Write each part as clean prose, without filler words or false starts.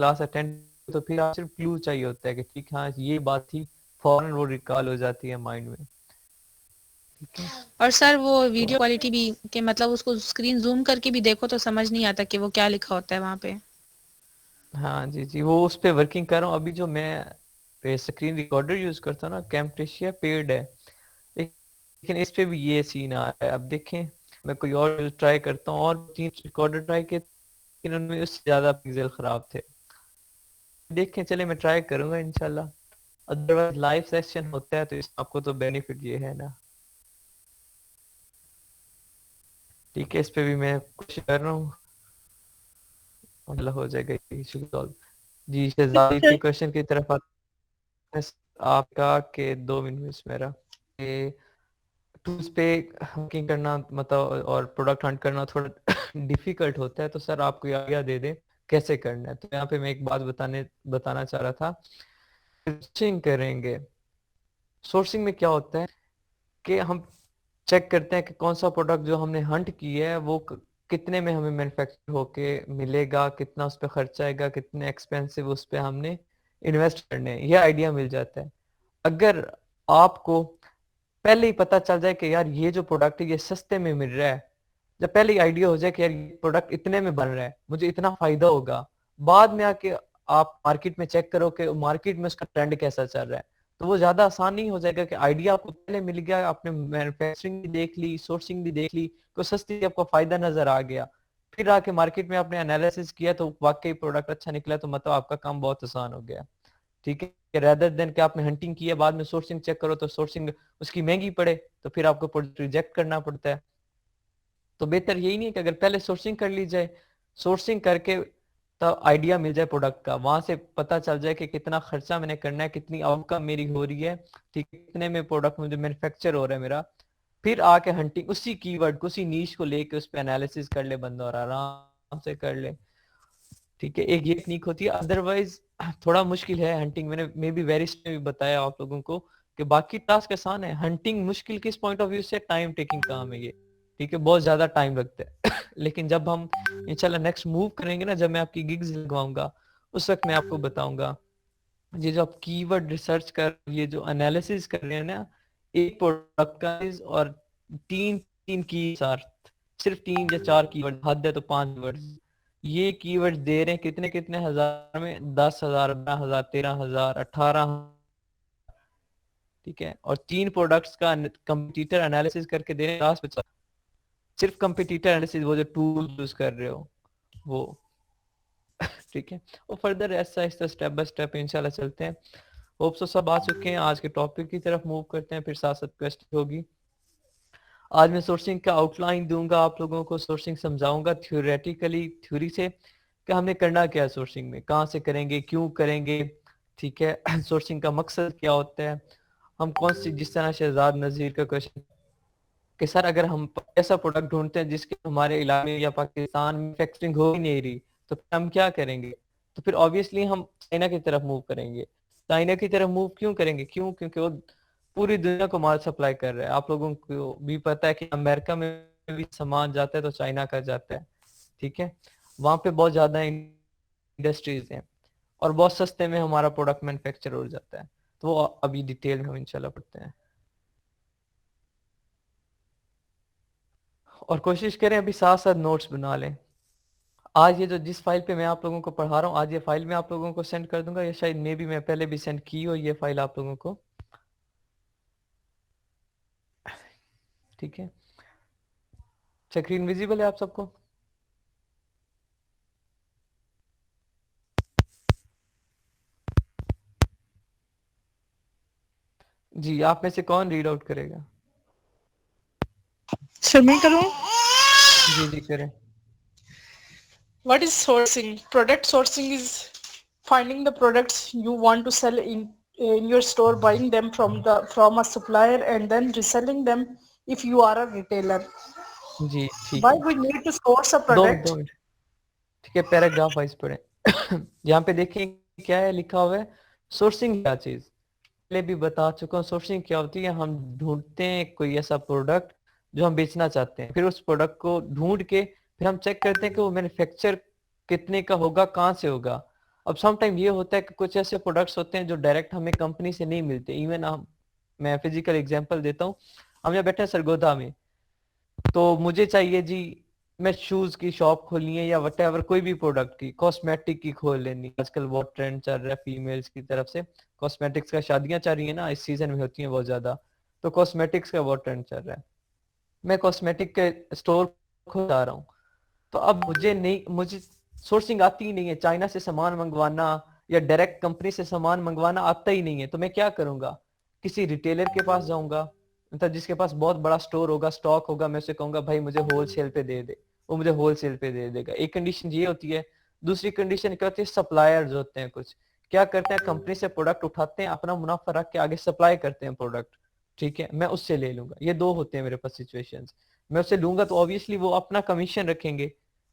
Class attend, तो फिर आप सिर्फ क्लू चाहिए होता है कि ठीक हाँ ये बात थी, फौरन वो रिकॉल हो जाती है माइंड में। ठीक है, और सर वो तो वीडियो क्वालिटी भी कि मतलब उसको स्क्रीन जूम करके भी देखो तो समझ नहीं आता कि वो क्या लिखा होता है वहाँ पे। हाँ जी जी, वो उस पे वर्किंग कर रहा हूँ अभी। जो मैं स्क्रीन रिकॉर्डर यूज करता हूँ ना, कैमटेशिया पेड है, लेकिन इस पे भी ये सीन आ रहा है। अब देखें, मैं कोई और ट्राई करता हूँ, और 3 रिकॉर्डर ट्राई किए, लेकिन उनमें उससे ज्यादा पिक्सल खराब थे। देखें, चले मैं ट्राई करूंगा इंशाल्लाह। अदरवाइज लाइव सेशन होता है तो इस आपको तो बेनिफिट ये है ना। ठीक है, इस पे भी मैं कोशिश कर रहा हूँ, अल्लाह हो जाएगा इशू सॉल्व। जी, शहजादी के क्वेश्चन की तरफ आते हैं। आपका के 2 मिनट मेरा टूल्स पे हकिंग करना मतलब और प्रोडक्ट हंट करना थोड़ा डिफिकल्ट होता है, तो सर आप कोई आइडिया दे दें कैसे करना है। तो यहाँ पे मैं एक बात बताना चाह रहा था। सोर्सिंग करेंगे, सोर्सिंग में क्या होता है कि हम चेक करते हैं कि कौन सा प्रोडक्ट जो हमने हंट की है वो कितने में हमें मैन्युफैक्चर होके मिलेगा, कितना उस पर खर्चा आएगा, कितने एक्सपेंसिव उस पर हमने इन्वेस्ट करने हैं, ये आइडिया मिल जाता है। अगर आपको पहले ही पता चल जाए कि यार ये जो प्रोडक्ट है ये सस्ते में मिल रहा है, जब पहले ही आइडिया हो जाए कि यार ये प्रोडक्ट इतने में बन रहा है, मुझे इतना फायदा होगा, बाद में आके आप मार्केट में चेक करो कि मार्केट में उसका ट्रेंड कैसा चल रहा है, तो वो ज्यादा आसान नहीं हो जाएगा कि आइडिया आपको पहले मिल गया, आपने मैन्युफैक्चरिंग भी देख ली, सोर्सिंग भी देख ली, तो सस्ती आपको फायदा नजर आ गया, फिर आके मार्केट में आपने एनालिसिस किया तो वाकई प्रोडक्ट अच्छा निकला, तो मतलब आपका काम बहुत आसान हो गया। ठीक है, रेदर देन कि आपने हंटिंग की है, बाद में सोर्सिंग चेक करो तो सोर्सिंग उसकी महंगी पड़े, तो फिर आपको प्रोडक्ट रिजेक्ट करना पड़ता है। तो बेहतर यही नहीं है कि अगर पहले सोर्सिंग कर ली जाए, सोर्सिंग करके तब आइडिया मिल जाए प्रोडक्ट का, वहां से पता चल जाए कि कितना खर्चा मैंने करना है, कितनी आउटकम मेरी हो रही है, ठीक, कितने में प्रोडक्ट मुझे मैन्युफैक्चर हो रहा है मेरा, फिर आके हंटिंग उसी कीवर्ड को, उसी नीश को लेके उस पर एनालिसिस कर ले बंदा और आराम से कर ले। ठीक है, एक ये टेक्निक होती है। अदरवाइज थोड़ा मुश्किल है हंटिंग। मैंने मे बी वेरिस्ट में भी बताया आप लोगों को कि बाकी टास्क आसान है, हंटिंग मुश्किल किस पॉइंट ऑफ व्यू से, टाइम टेकिंग काम है ये। ठीक है, बहुत ज्यादा टाइम लगता है लेकिन जब हम इंशाल्लाह नेक्स्ट मूव करेंगे ना, जब मैं आपकी गिग्स लगवाऊंगा, उस वक्त मैं आपको बताऊंगा ये जो आप कीवर्ड रिसर्च कर, ये जो एनालिसिस कर रहे हैं ना, एक प्रोडक्ट का और तीन तीन की सिर्फ 3 या 4 कीवर्ड, हद है तो 5 वर्ड, ये कीवर्ड दे रहे हैं कितने कितने हजार में, 10,000, 12,000, 13,000, 18। ठीक है, और 3 प्रोडक्ट्स का कंपटीटर एनालिसिस करके दे रहे हैं 50। सिर्फ कंपटीटर एनालिसिस, वो जो टूल यूज कर रहे हो वो। ठीक है, और फर्दर ऐसा ऐसा स्टेप बाय स्टेप इंशाल्लाह चलते हैं। होप सो सब आ चुके हैं, आज के टॉपिक की तरफ मूव करते हैं, फिर साथ साथ क्वेश्चन होगी। आज मैं सोर्सिंग का आउटलाइन दूंगा आप लोगों को, सोर्सिंग समझाऊंगा थ्योरेटिकली, थ्योरी से कि हमने करना क्या है सोर्सिंग में, कहाँ से करेंगे, क्यों करेंगे। ठीक है सोर्सिंग का मकसद क्या होता है, हम कौन सी, जिस तरह शहजाद नज़ीर का क्वेश्चन कि सर अगर हम ऐसा प्रोडक्ट ढूंढते हैं जिसके हमारे इलाके या पाकिस्तान में मैन्युफैक्चरिंग हो ही नहीं रही, तो फिर हम क्या करेंगे। तो फिर ऑब्वियसली हम चाइना की तरफ मूव करेंगे। चाइना की तरफ मूव क्यों करेंगे, क्यों, क्योंकि वो पूरी दुनिया को माल सप्लाई कर रहा है। आप लोगों को भी पता है कि अमेरिका में भी सामान जाता है तो चाइना का जाता है। ठीक है, वहां पे बहुत ज्यादा इंडस्ट्रीज हैं और बहुत सस्ते में हमारा प्रोडक्ट मैन्युफैक्चर हो जाता है। तो वो अभी डिटेल में हम इंशाल्लाह पढ़ते हैं और कोशिश करें अभी साथ साथ नोट्स बना लें। आज ये जो जिस फाइल पे मैं आप लोगों को पढ़ा रहा हूँ, आज ये फाइल मैं आप लोगों को सेंड कर दूंगा, या शायद मे भी मैं पहले भी सेंड की हो ये फाइल आप लोगों को। ठीक है, स्क्रीन विजिबल है आप सबको? जी, आप में से कौन रीड आउट करेगा? सर मैं करूँ? जी जी करें। What is sourcing? Product sourcing is finding the products you want to sell in your store, buying them from a supplier and then reselling them if you are a retailer. जी ठीक Why है, we need to source a 2 minute, product? 2 minute. ठीक है, paragraph wise पढ़े यहाँ पे देखिए क्या है लिखा हुआ है। सोर्सिंग क्या चीज, पहले भी बता चुका हूँ। सोर्सिंग क्या होती है, हम ढूंढते हैं कोई ऐसा प्रोडक्ट जो हम बेचना चाहते हैं, फिर उस प्रोडक्ट को ढूंढ के फिर हम चेक करते हैं कि वो मैन्युफैक्चर कितने का होगा, कहाँ से होगा। अब सम टाइम ये होता है कि कुछ ऐसे प्रोडक्ट्स होते हैं जो डायरेक्ट हमें कंपनी से नहीं मिलते, इवन हम, मैं फिजिकल एग्जांपल देता हूँ, हम यहाँ बैठे हैं सरगोधा में, तो मुझे चाहिए जी, मैं शूज की शॉप खोलनी है या वटेवर, कोई भी प्रोडक्ट की, कॉस्मेटिक की खोल लेनी, आजकल बहुत ट्रेंड चल रहा है फीमेल्स की तरफ से, कॉस्मेटिक्स का, शादियां चल रही है ना, इस सीजन में होती हैं बहुत ज्यादा, तो कॉस्मेटिक्स का बहुत ट्रेंड चल रहा है, मैं कॉस्मेटिक के स्टोर खोल जा रहा हूँ, तो अब मुझे सोर्सिंग आती ही नहीं है, चाइना से सामान मंगवाना या डायरेक्ट कंपनी से सामान मंगवाना आता ही नहीं है, तो मैं क्या करूंगा, किसी रिटेलर के पास जाऊंगा, मतलब जिसके पास बहुत बड़ा स्टोर होगा, स्टॉक होगा, मैं उसे कहूंगा भाई मुझे होलसेल पे दे दे, वो मुझे होलसेल पे दे देगा, एक कंडीशन ये होती है। दूसरी कंडीशन क्या होती है, सप्लायर्स होते हैं कुछ, क्या करते हैं, कंपनी से प्रोडक्ट उठाते हैं, अपना मुनाफा रख के आगे सप्लाई करते हैं प्रोडक्ट, ठीक है, मैं उससे ले लूंगा, ये दो होते हैं मेरे पास सिचुएशंस। मैं उससे लूंगा तो ऑब्वियसली वो अपना कमीशन रखेंगे,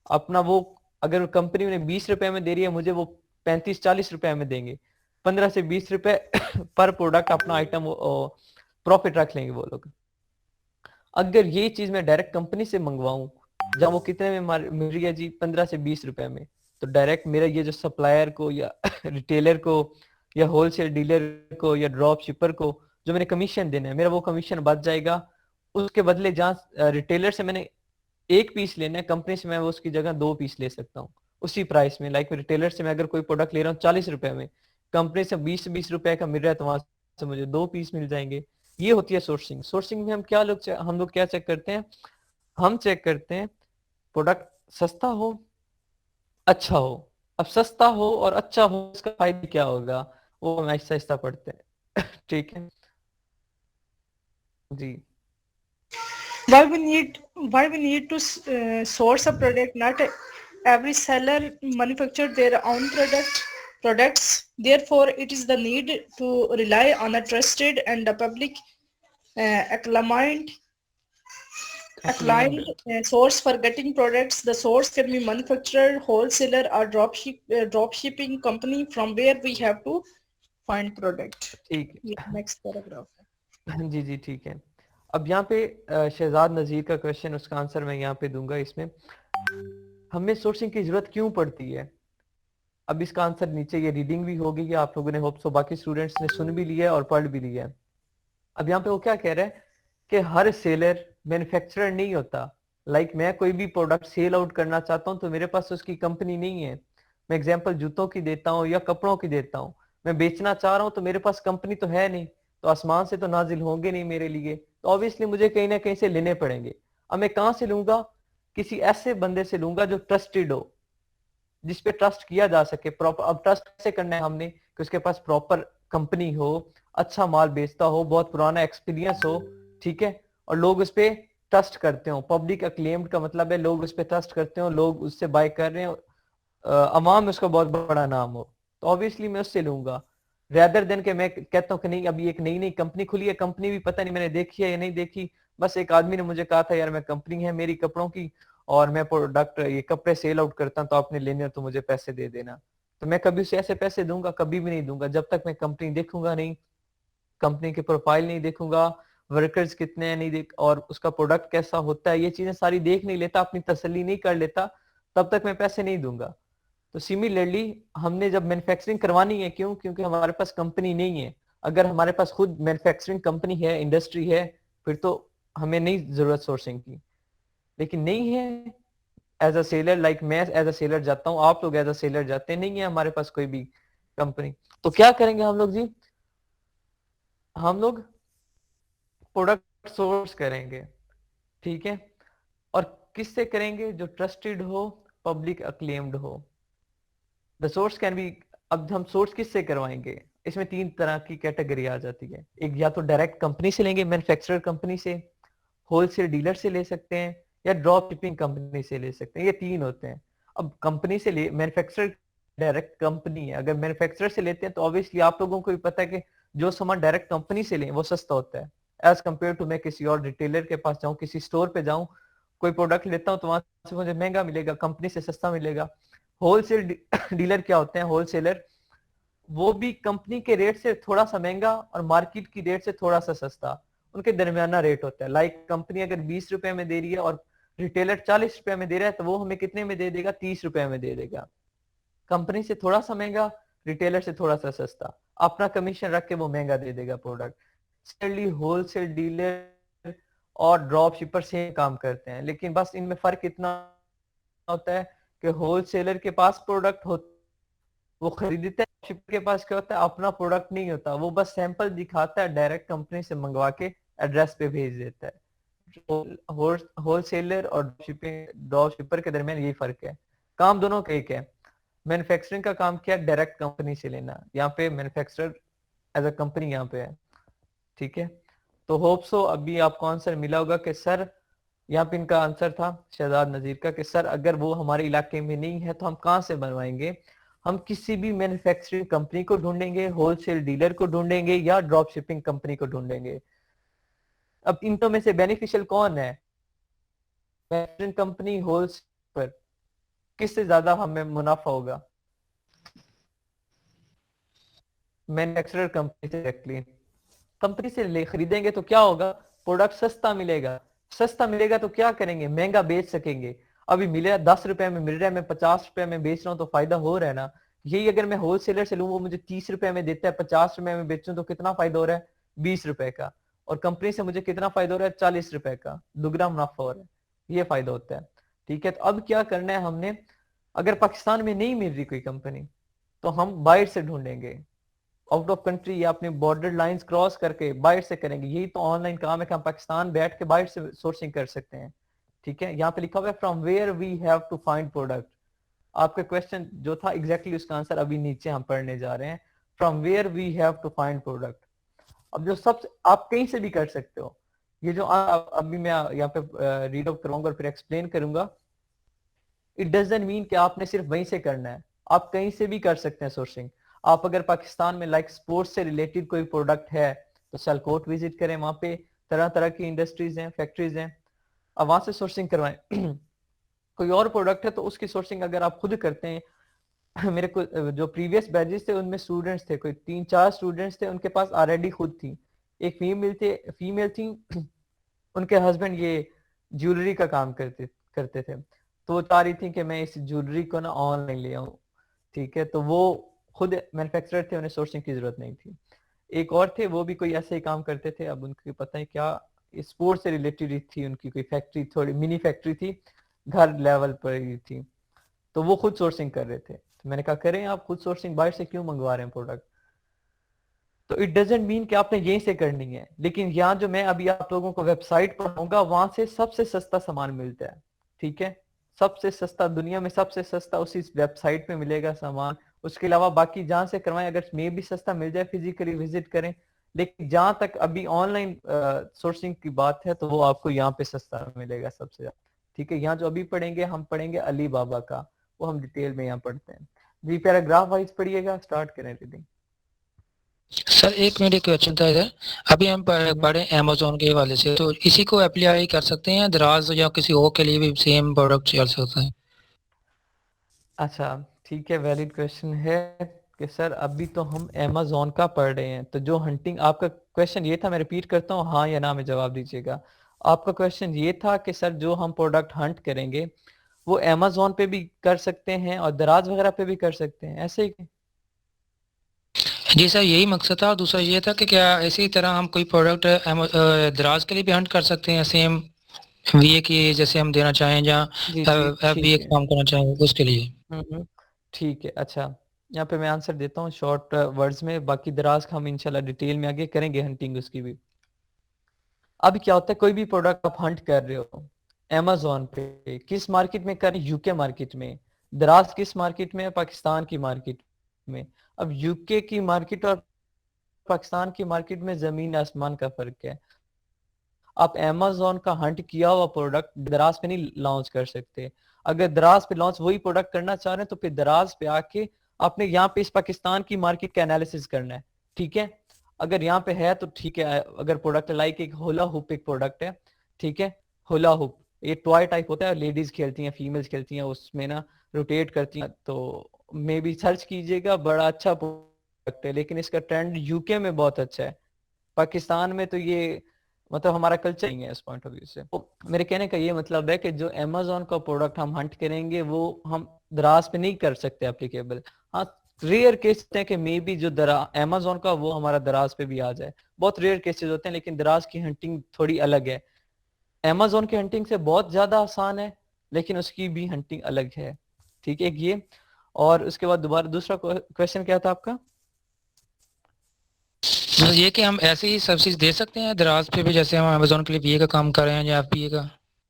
अपना वो, अगर कंपनी उन्हें 20 रुपए में दे रही है, मुझे वो 35-40 रुपए में देंगे, 15 से 20 रुपए पर प्रोडक्ट अपना आइटम प्रॉफिट रख लेंगे वो लोग। अगर ये चीज मैं डायरेक्ट कंपनी से मंगवाऊं, जब वो कितने में मिल रही है जी, 15 से 20 रुपए में, तो डायरेक्ट मेरा ये जो सप्लायर को या रिटेलर को या होलसेल डीलर को या ड्रॉप शिपर को जो मैंने कमीशन देना है, मेरा वो कमीशन बच जाएगा। उसके बदले जहाँ रिटेलर से मैंने एक पीस लेना है, कंपनी से मैं वो उसकी जगह 2 पीस ले सकता हूँ उसी प्राइस में। लाइक रिटेलर से मैं अगर कोई प्रोडक्ट ले रहा हूँ 40 रुपए में, कंपनी से 20 रुपए का मिल रहा है, तो वहां से मुझे 2 पीस मिल जाएंगे। ये होती है सोर्सिंग। सोर्सिंग में हम लोग क्या चेक करते हैं, हम चेक करते हैं प्रोडक्ट सस्ता हो, अच्छा हो। अब सस्ता हो और अच्छा हो, इसका फायदा क्या होगा, वो हम आहिस्ता आहिस्ता पढ़ते हैं। ठीक है जी। why we need to source a product. Not every seller manufacture their own products, therefore it is the need to rely on a trusted and a public acclaimed Acclaimed. source for getting products. The source can be manufacturer, wholesaler, or drop shipping company from where we have to find product. ठीक ये है, next paragraph है. जी जी ठीक है। अब यहाँ पे शहजाद नजीर का क्वेश्चन, उसका आंसर मैं यहाँ पे दूंगा। इसमें हमें सोर्सिंग की जरूरत क्यों पड़ती है, अब इसका आंसर नीचे ये रीडिंग भी होगी कि आप लोगों ने, होप सो बाकी स्टूडेंट्स ने सुन भी लिया है और पढ़ भी लिया है। अब यहाँ पे वो क्या कह रहा है कि हर सेलर मैन्युफैक्चरर नहीं होता। लाइक मैं कोई भी प्रोडक्ट सेल आउट करना चाहता हूँ तो मेरे पास उसकी कंपनी नहीं है। मैं एग्जांपल जूतों की देता हूँ या कपड़ों की देता हूँ, मैं बेचना चाह रहा हूँ तो मेरे पास कंपनी तो है नहीं, तो आसमान से तो नाजिल होंगे नहीं मेरे लिए, तो ऑब्वियसली मुझे कहीं ना कहीं से लेने पड़ेंगे। अब मैं कहाँ से लूंगा, किसी ऐसे बंदे से लूंगा जो ट्रस्टेड हो, जिसपे ट्रस्ट किया जा सके प्रॉपर। अब ट्रस्ट कैसे करना है हमने, कि उसके पास प्रॉपर कंपनी हो, अच्छा माल बेचता हो, बहुत पुराना एक्सपीरियंस हो, ठीक है, और लोग उस पर ट्रस्ट करते हो। पब्लिक अक्लेम्ड का मतलब है लोग उस पर ट्रस्ट करते हो, लोग उससे बाय कर रहे हो, अवाम में उसका बहुत बड़ा नाम हो, तो ऑब्वियसली मैं उससे लूंगा। रेदर देन के मैं कहता हूँ कि नहीं अभी एक नई नई कंपनी खुली है, कंपनी भी पता नहीं मैंने देखी है या नहीं देखी, बस एक आदमी ने मुझे कहा था यार मैं कंपनी है मेरी कपड़ों की और मैं प्रोडक्ट ये कपड़े सेल आउट करता हूँ, तो आपने लेने हो तो मुझे पैसे दे देना। तो मैं कभी उसे ऐसे पैसे दूंगा, कभी भी नहीं दूंगा जब तक मैं कंपनी देखूंगा नहीं, कंपनी की प्रोफाइल नहीं देखूंगा, वर्कर्स कितने हैं नहीं देख, और उसका प्रोडक्ट कैसा होता है, ये चीजें सारी देख नहीं लेता, अपनी तसल्ली नहीं कर लेता, तब तक मैं पैसे नहीं दूंगा। तो सिमिलरली हमने जब मैन्युफैक्चरिंग करवानी है, क्यों, क्योंकि हमारे पास कंपनी नहीं है। अगर हमारे पास खुद मैन्युफैक्चरिंग कंपनी है, इंडस्ट्री है, फिर तो हमें नहीं जरूरत सोर्सिंग की, लेकिन नहीं है। एज अ सेलर, लाइक मैं एज अ सेलर जाता हूँ, आप लोग एज अ सेलर जाते हैं, नहीं है हमारे पास कोई भी कंपनी, तो क्या करेंगे हम लोग जी, हम लोग प्रोडक्ट सोर्स करेंगे, ठीक है, और किससे करेंगे, जो ट्रस्टेड हो, पब्लिक अक्लेम्ड हो। द सोर्स कैन बी, अब हम सोर्स किससे करवाएंगे, इसमें 3 तरह की कैटेगरी आ जाती है। एक या तो डायरेक्ट कंपनी से लेंगे, मैन्युफैक्चरर कंपनी से, होलसेल डीलर से ले सकते हैं, या ड्रॉप शिपिंग कंपनी से ले सकते हैं, ये 3 होते हैं। अब कंपनी से ले, मैन्युफैक्चरर डायरेक्ट कंपनी है, अगर मैन्युफैक्चरर से लेते हैं तो ऑब्वियसली आप लोगों को भी पता है कि जो सामान डायरेक्ट कंपनी से लें वो सस्ता होता है एज कम्पेयर टू मैं किसी और रिटेलर के पास जाऊं, किसी स्टोर पे जाऊं, कोई प्रोडक्ट लेता हूं तो वहां से मुझे महंगा मिलेगा, कंपनी से सस्ता मिलेगा। होलसेल डीलर क्या होते हैं, होलसेलर वो भी कंपनी के रेट से थोड़ा सा महंगा और मार्केट की रेट से थोड़ा सा सस्ता, उनके दरमियाना रेट होता है। लाइक कंपनी अगर 20 रुपए में दे रही है और रिटेलर 40 रुपए में दे रहा है, तो वो हमें कितने में दे देगा, 30 रुपए में दे देगा। कंपनी से थोड़ा सा महंगा, रिटेलर से थोड़ा सा सस्ता, अपना कमीशन रख के वो महंगा दे देगा प्रोडक्ट। सिमिलरली होलसेल डीलर और ड्रॉप शिपर सेम काम करते हैं, लेकिन बस इनमें फर्क इतना होता है कि होलसेलर के पास प्रोडक्ट हो, वो खरीदते हैं, शिपर के पास क्या होता है, अपना प्रोडक्ट नहीं होता, वो बस सैंपल दिखाता है, डायरेक्ट कंपनी से मंगवा के एड्रेस पे भेज देता है। होलसेलर और ड्रॉप शिपर के दरमियान यही फर्क है, काम दोनों का एक है। मैन्युफैक्चरिंग का काम क्या है, डायरेक्ट कंपनी से लेना, यहाँ पे मैन्युफैक्चरर एज अ कंपनी यहाँ पे है, ठीक है। तो होप सो अभी आपको आंसर मिला होगा कि सर, यहाँ पे इनका आंसर था शहजाद नजीर का कि सर अगर वो हमारे इलाके में नहीं है तो हम कहाँ से बनवाएंगे, हम किसी भी मैन्युफैक्चरिंग कंपनी को ढूंढेंगे, होलसेल डीलर को ढूंढेंगे या ड्रॉप शिपिंग कंपनी को ढूंढेंगे। अब इन में से बेनिफिशियल कौन है, मैन्युफैक्चरिंग कंपनी, होलसेल पर किससे ज्यादा हमें मुनाफा होगा, मैन्युफैक्चरर कंपनी से डायरेक्टली। कंपनी से ले खरीदेंगे तो क्या होगा, प्रोडक्ट सस्ता मिलेगा, सस्ता मिलेगा तो क्या करेंगे, महंगा बेच सकेंगे। अभी मिले 10 रुपए में मिल रहा है, मैं 50 रुपए में बेच रहा हूँ तो फायदा हो रहा है ना। यही अगर मैं होलसेलर से लूँ, वो मुझे 30 रुपए में देता है, 50 रुपए में बेचूं तो कितना फायदा हो रहा है, 20 रुपए का। और कंपनी से मुझे कितना फायदा हो रहा है, 40 रुपए का, दुगना मुनाफा हो रहा है, ये फायदा होता है, ठीक है। तो अब क्या करना है हमने, अगर पाकिस्तान में नहीं मिल रही कोई कंपनी तो हम बाहर से ढूंढेंगे, आउट ऑफ कंट्री या अपने बॉर्डर लाइंस क्रॉस करके बाहर से करेंगे। यही तो ऑनलाइन काम है कि हम पाकिस्तान बैठ के बाहर से सोर्सिंग कर सकते हैं, ठीक है। यहाँ पे लिखा हुआ है from where we have to find product. आपका क्वेश्चन जो था एग्जैक्टली उसका आंसर अभी नीचे हम पढ़ने जा रहे हैं, from where we have to find product. अब जो सब आप कहीं से भी कर सकते हो, ये जो अभी मैं यहाँ पे रीड आउट करूंगा और फिर एक्सप्लेन करूंगा, इट डजंट मीन कि आपने सिर्फ वहीं से करना है, आप कहीं से भी कर सकते हैं सोर्सिंग। आप अगर पाकिस्तान में लाइक स्पोर्ट्स से रिलेटेड कोई प्रोडक्ट है तो सियालकोट विजिट करें, वहां पे तरह तरह की इंडस्ट्रीज हैं, फैक्ट्रीज हैं, अब वहां से सोर्सिंग करवाएं। कोई और प्रोडक्ट है तो उसकी सोर्सिंग अगर आप खुद करते हैं, मेरे को जो प्रीवियस बैचेस थे उनमें स्टूडेंट्स थे, कोई 3-4 स्टूडेंट्स थे, उनके पास ऑलरेडी खुद थी, एक फीमेल थी, उनके हस्बैंड ये ज्वेलरी का काम करते करते थे, तो वो चाह रही थी कि मैं इस ज्वेलरी को ना ऑनलाइन ले आऊं, ठीक है। तो वो खुद मैन्युफैक्चरर थे, उन्हें सोर्सिंग की जरूरत नहीं थी। एक और थे, वो भी कोई ऐसे ही काम करते थे, अब उनकी पता है क्या स्पोर्ट्स से रिलेटेड थी, उनकी कोई फैक्ट्री, थोड़ी मिनी फैक्ट्री थी, घर लेवल पर ही थी, तो वो खुद सोर्सिंग कर रहे थे। तो मैंने कहा करें आप खुद सोर्सिंग, बाहर से क्यों मंगवा रहे हैं प्रोडक्ट। तो इट डजेंट मीन कि आपने यहीं से करनी है, लेकिन यहाँ जो मैं अभी आप लोगों को वेबसाइट पढ़ाऊंगा वहां से सबसे सस्ता सामान मिलता है, ठीक है। सबसे सस्ता, दुनिया में सबसे सस्ता उसी वेबसाइट पे मिलेगा सामान। उसके अलावा बाकी जहां से करवाएं, अगर मे भी सस्ता मिल जाए फिजिकली विजिट करें, लेकिन जहां तक अभी ऑनलाइन सोर्सिंग की बात है तो वो आपको यहाँ पे सस्ता मिलेगा सबसे ज्यादा, ठीक है। यहाँ जो अभी पढ़ेंगे हम पढ़ेंगे अली बाबा का, वो हम डिटेल में यहाँ पढ़ते हैं जी। पैराग्राफ वाइज पढ़िएगा, स्टार्ट करें रीडिंग। सर एक मेरे क्वेश्चन था इधर, अभी हम पढ़े अमेजोन के हवाले से, तो इसी को अप्लाई कर सकते हैं दराज या किसी और के लिए भी सेम प्रोडक्ट चल सकता है? अच्छा ठीक है, वैलिड क्वेश्चन है कि सर अभी तो हम अमेजोन का पढ़ रहे हैं, तो जो हंटिंग, आपका क्वेश्चन ये था, मैं रिपीट करता हूँ, हाँ या ना में जवाब दीजिएगा। आपका क्वेश्चन ये था कि सर जो हम प्रोडक्ट हंट करेंगे वो अमेजोन पे भी कर सकते हैं और दराज वगैरह पे भी कर सकते हैं, ऐसे ही? जी सर यही मकसद था, और दूसरा ये था कि क्या इसी तरह हम कोई प्रोडक्ट दराज के लिए भी हंट कर सकते हैं सेम वीए की जैसे हम देना चाहें, या जी जी वीए ठीक है। काम करना चाहें उसके लिए? ठीक है। अच्छा, यहाँ पे मैं आंसर देता हूँ शॉर्ट वर्ड्स में, बाकी दराज का हम इंशाल्लाह डिटेल में आगे करेंगे हंटिंग उसकी भी। अब क्या होता है, कोई भी प्रोडक्ट आप हंट कर रहे हो अमेजोन पे, किस मार्केट में कर रहे हैं, यूके मार्केट में। दराज किस मार्केट में है, पाकिस्तान की मार्केट में। अब यूके की मार्केट और पाकिस्तान की मार्केट में जमीन आसमान का फर्क है। आप अमेजोन का हंट किया हुआ प्रोडक्ट दराज पे नहीं लॉन्च कर सकते। अगर दराज पे लॉन्च वही प्रोडक्ट करना चाह रहे हैं तो फिर दराज पे आके आपने यहाँ पे इस पाकिस्तान की मार्केट का एनालिसिस करना है, ठीक है। अगर यहाँ पे है तो ठीक है, अगर प्रोडक्ट लाइक एक होला हुप एक प्रोडक्ट है, ठीक है। होला हुप ये टॉय टाइप होता है, लेडीज खेलती हैं, फीमेल्स खेलती हैं, उसमें ना रोटेट करती हैं, तो मे बी सर्च कीजिएगा, बड़ा अच्छा प्रोडक्ट है, लेकिन इसका ट्रेंड यूके में बहुत अच्छा है। पाकिस्तान में तो ये मतलब हमारा कल्चर नहीं है इस पॉइंट ऑफ व्यू से। तो मेरे कहने का ये मतलब है कि जो अमेजोन का प्रोडक्ट हम हंट करेंगे वो हम दराज पे नहीं कर सकते एप्लीकेबल। हाँ, रेयर केस है कि मे बी जो अमेजोन का वो हमारा दराज पे भी आ जाए, बहुत रेयर केसेस होते हैं, लेकिन दराज की हंटिंग थोड़ी अलग है। अमेजोन की हंटिंग से बहुत ज्यादा आसान है, लेकिन उसकी भी हंटिंग अलग है। ठीक है, एक ये। और उसके बाद दोबारा दूसरा क्वेश्चन क्या था आपका? बस ये कि हम ऐसे ही सर्विस दे सकते हैं दराज पे भी, जैसे हम अमेजोन के लिए बीए का काम कर रहे हैं या एफबीए का।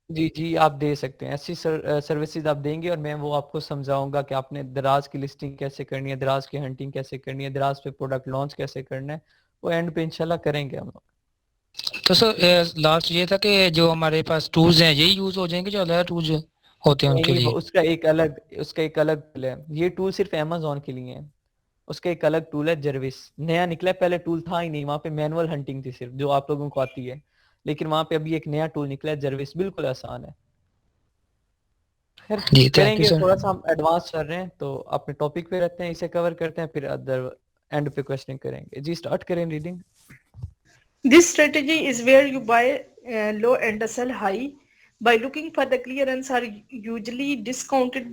जी जी, आप दे सकते हैं, ऐसी सर्विसेज आप देंगे और मैं वो आपको समझाऊंगा कि आपने दराज की लिस्टिंग कैसे करनी है, दराज की हंटिंग कैसे करनी है, दराज पे प्रोडक्ट लॉन्च कैसे करना है, वो एंड पे इंशाल्लाह करेंगे हम लोग। तो सर लास्ट ये था कि जो हमारे पास टूल्स हैं यही यूज हो जाएंगे जो अलग टूल्स होते हैं नहीं उनके नहीं, वो लिए? उसका एक अलग टूल है, ये टूल सिर्फ अमेजोन के लिए है। उसका एक अलग टूल है जर्विस, नया निकला है, पहले टूल था ही नहीं, वहाँ पे मैनुअल हंटिंग थी सिर्फ, जो आप लोगों को आती है, लेकिन वहाँ पे अभी एक नया टूल निकला है जर्विस, बिल्कुल आसान है। खैर, जी थैंक यू करेंगे, सर। थोड़ा सा हम एडवांस चल रहे हैं तो अपने टॉपिक पे रहते हैं, इसे कवर करते हैं, फिर अदर एंड पे क्वेश्चन करेंगे। जी स्टार्ट करें reading. This strategy is where you buy low and sell high. By looking for the clearance are usually discounted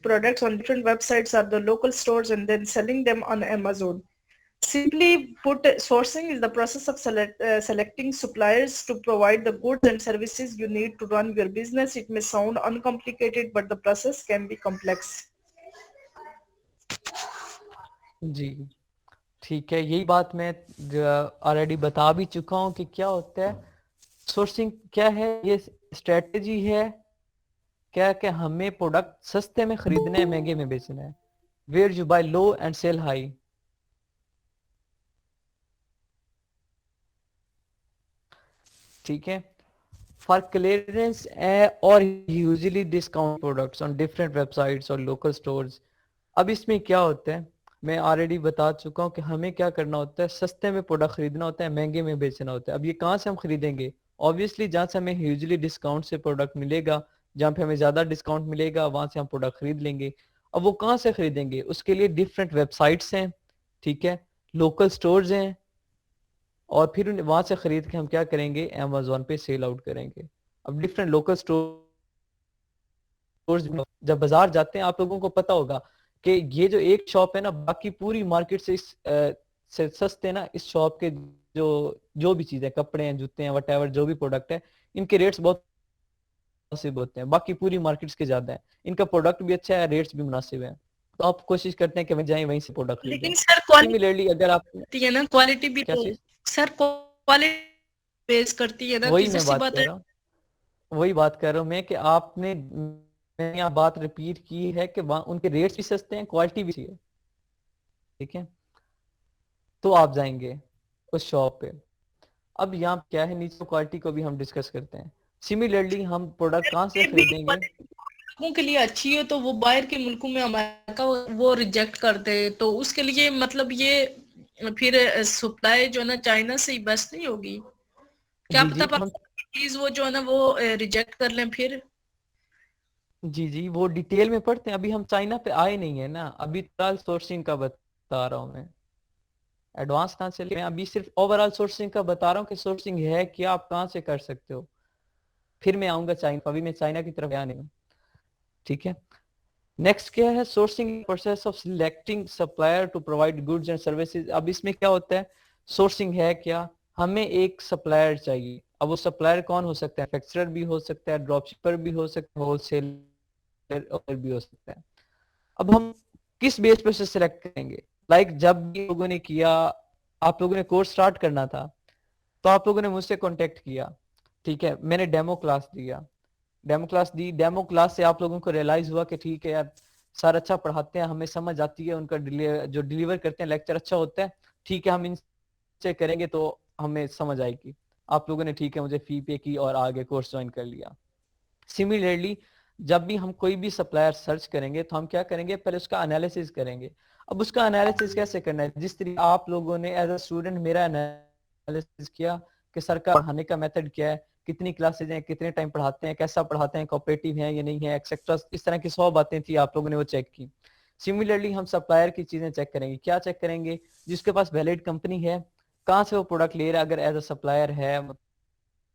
products on different websites or the local stores and then selling them on Amazon. Simply put, sourcing is the process of selecting suppliers to provide the goods and services you need to run your business. It may sound uncomplicated, but the process can be complex. जी ठीक है, यही बात मैं already बता भी चुका हूँ कि क्या होता है सोर्सिंग, क्या है ये स्ट्रेटेजी है, क्या कि हमें प्रोडक्ट सस्ते में खरीदना है, महंगे में बेचना है। Where you buy low and sell high. ठीक है, फॉर क्लियरेंस और usually discount products on different websites और लोकल स्टोर्स। अब इसमें क्या होता है, मैं ऑलरेडी बता चुका हूँ कि हमें क्या करना होता है, सस्ते में प्रोडक्ट खरीदना होता है, महंगे में बेचना होता है। अब ये कहाँ से हम खरीदेंगे? ऑब्वियसली जहाँ से हमें यूजली डिस्काउंट से प्रोडक्ट मिलेगा, जहाँ पे हमें ज़्यादा डिस्काउंट मिलेगा, वहाँ से हम प्रोडक्ट खरीद लेंगे। अब वो कहाँ से खरीदेंगे? उसके लिए डिफरेंट वेबसाइट्स हैं, ठीक है, लोकल स्टोर्स हैं, और फिर वहाँ से खरीद के हम क्या करेंगे, अमेजोन पे सेल आउट करेंगे। अब डिफरेंट लोकल स्टोर, जब बाजार जाते हैं, आप लोगों को पता होगा कि ये जो एक शॉप है ना, बाकी पूरी मार्केट से से सस्ते ना इस शॉप के जो जो भी चीजें, कपड़े हैं, जूते हैं, वटेवर जो भी प्रोडक्ट है, इनके रेट्स बहुत मुनासिब होते हैं, बाकी पूरी मार्केट्स के ज्यादा है। इनका प्रोडक्ट भी अच्छा है, रेट्स भी मुनासिब है, तो आप कोशिश करते हैं कि वहीं जाएं, वहीं से प्रोडक्ट खरीदें। लेकिन सर क्वालिटी सिमिलरली अगर आप है ना, क्वालिटी भी क्या तो चीज, सर क्वालिटी बेस करती है ना, वही तो मैं सी बात बात कर है। रहा हूँ, वही बात कर रहा हूँ मैं कि आपने, मैंने यहाँ बात रिपीट की है कि वहाँ उनके रेट्स भी सस्ते हैं, क्वालिटी भी चाहिए, ठीक है, तो आप जाएंगे उस शॉप पे। अब यहाँ क्या है, नीचे क्वालिटी को भी हम डिस्कस करते हैं। सिमिलरली हम प्रोडक्ट कहाँ से भी खरीदेंगे? मुल्कों के लिए अच्छी है तो वो बाहर के मुल्कों में अमेरिका वो रिजेक्ट करते हैं, तो उसके लिए मतलब ये फिर सप्लाई जो है ना चाइना से ही बेस्ट नहीं होगी क्या? जी पता जी, हम प्लीज वो जो है ना वो रिजेक्ट कर लें फिर। जी जी वो डिटेल में पढ़ते हैं, अभी हम चाइना पे आए नहीं है ना, अभी फिलहाल सोर्सिंग का बता रहा हूँ मैं, एडवांस कहाँ से ले, मैं अभी सिर्फ ओवरऑल सोर्सिंग का बता रहा हूँ कि सोर्सिंग है क्या, आप कहाँ से कर सकते हो, फिर मैं आऊंगा चाइना, अभी मैं चाइना की तरफ गया नहीं हूँ। ठीक है, नेक्स्ट क्या है, sourcing process of selecting supplier to provide goods and services. अब इसमें क्या होता है, सोर्सिंग है क्या, हमें एक सप्लायर चाहिए। अब वो सप्लायर कौन हो सकता है, मैन्युफैक्चरर भी हो सकता है, ड्रॉपशिपर भी हो सकता है, होलसेलर भी हो सकता है। अब हम किस बेस पे उसे सिलेक्ट करेंगे? लाइक जब भी लोगों ने किया, आप लोगों ने कोर्स स्टार्ट करना था, तो आप लोगों ने मुझसे कांटेक्ट किया, ठीक है, मैंने डेमो क्लास दिया, डेमो क्लास दी, डेमो क्लास से आप लोगों को रियलाइज हुआ कि ठीक है यार, सर अच्छा पढ़ाते हैं, हमें समझ आती है, उनका जो डिलीवर करते हैं लेक्चर अच्छा होता है, ठीक है हम इनसे करेंगे तो हमें समझ आएगी। आप लोगों ने ठीक है मुझे फी पे की और आगे कोर्स ज्वाइन कर लिया। सिमिलरली जब भी हम कोई भी सप्लायर सर्च करेंगे तो हम क्या करेंगे, पहले उसका एनालिसिस करेंगे। अब उसका एनालिसिस कैसे करना है, जिस तरीके आप लोगों ने एज अ स्टूडेंट मेरा एनालिसिस किया कि सर का पढ़ाने का मेथड क्या है, कितनी क्लासेज हैं, कितने टाइम पढ़ाते हैं, कैसा पढ़ाते हैं, कोऑपरेटिव है या नहीं है, एक्सेट्रा, इस तरह की 100 बातें थी, आप लोगों ने वो चेक की। सिमिलरली हम सप्लायर की चीजें चेक करेंगे, क्या चेक करेंगे, जिसके पास वैलिड कंपनी है, कहाँ से वो प्रोडक्ट ले रहा है, अगर एज अ सप्लायर है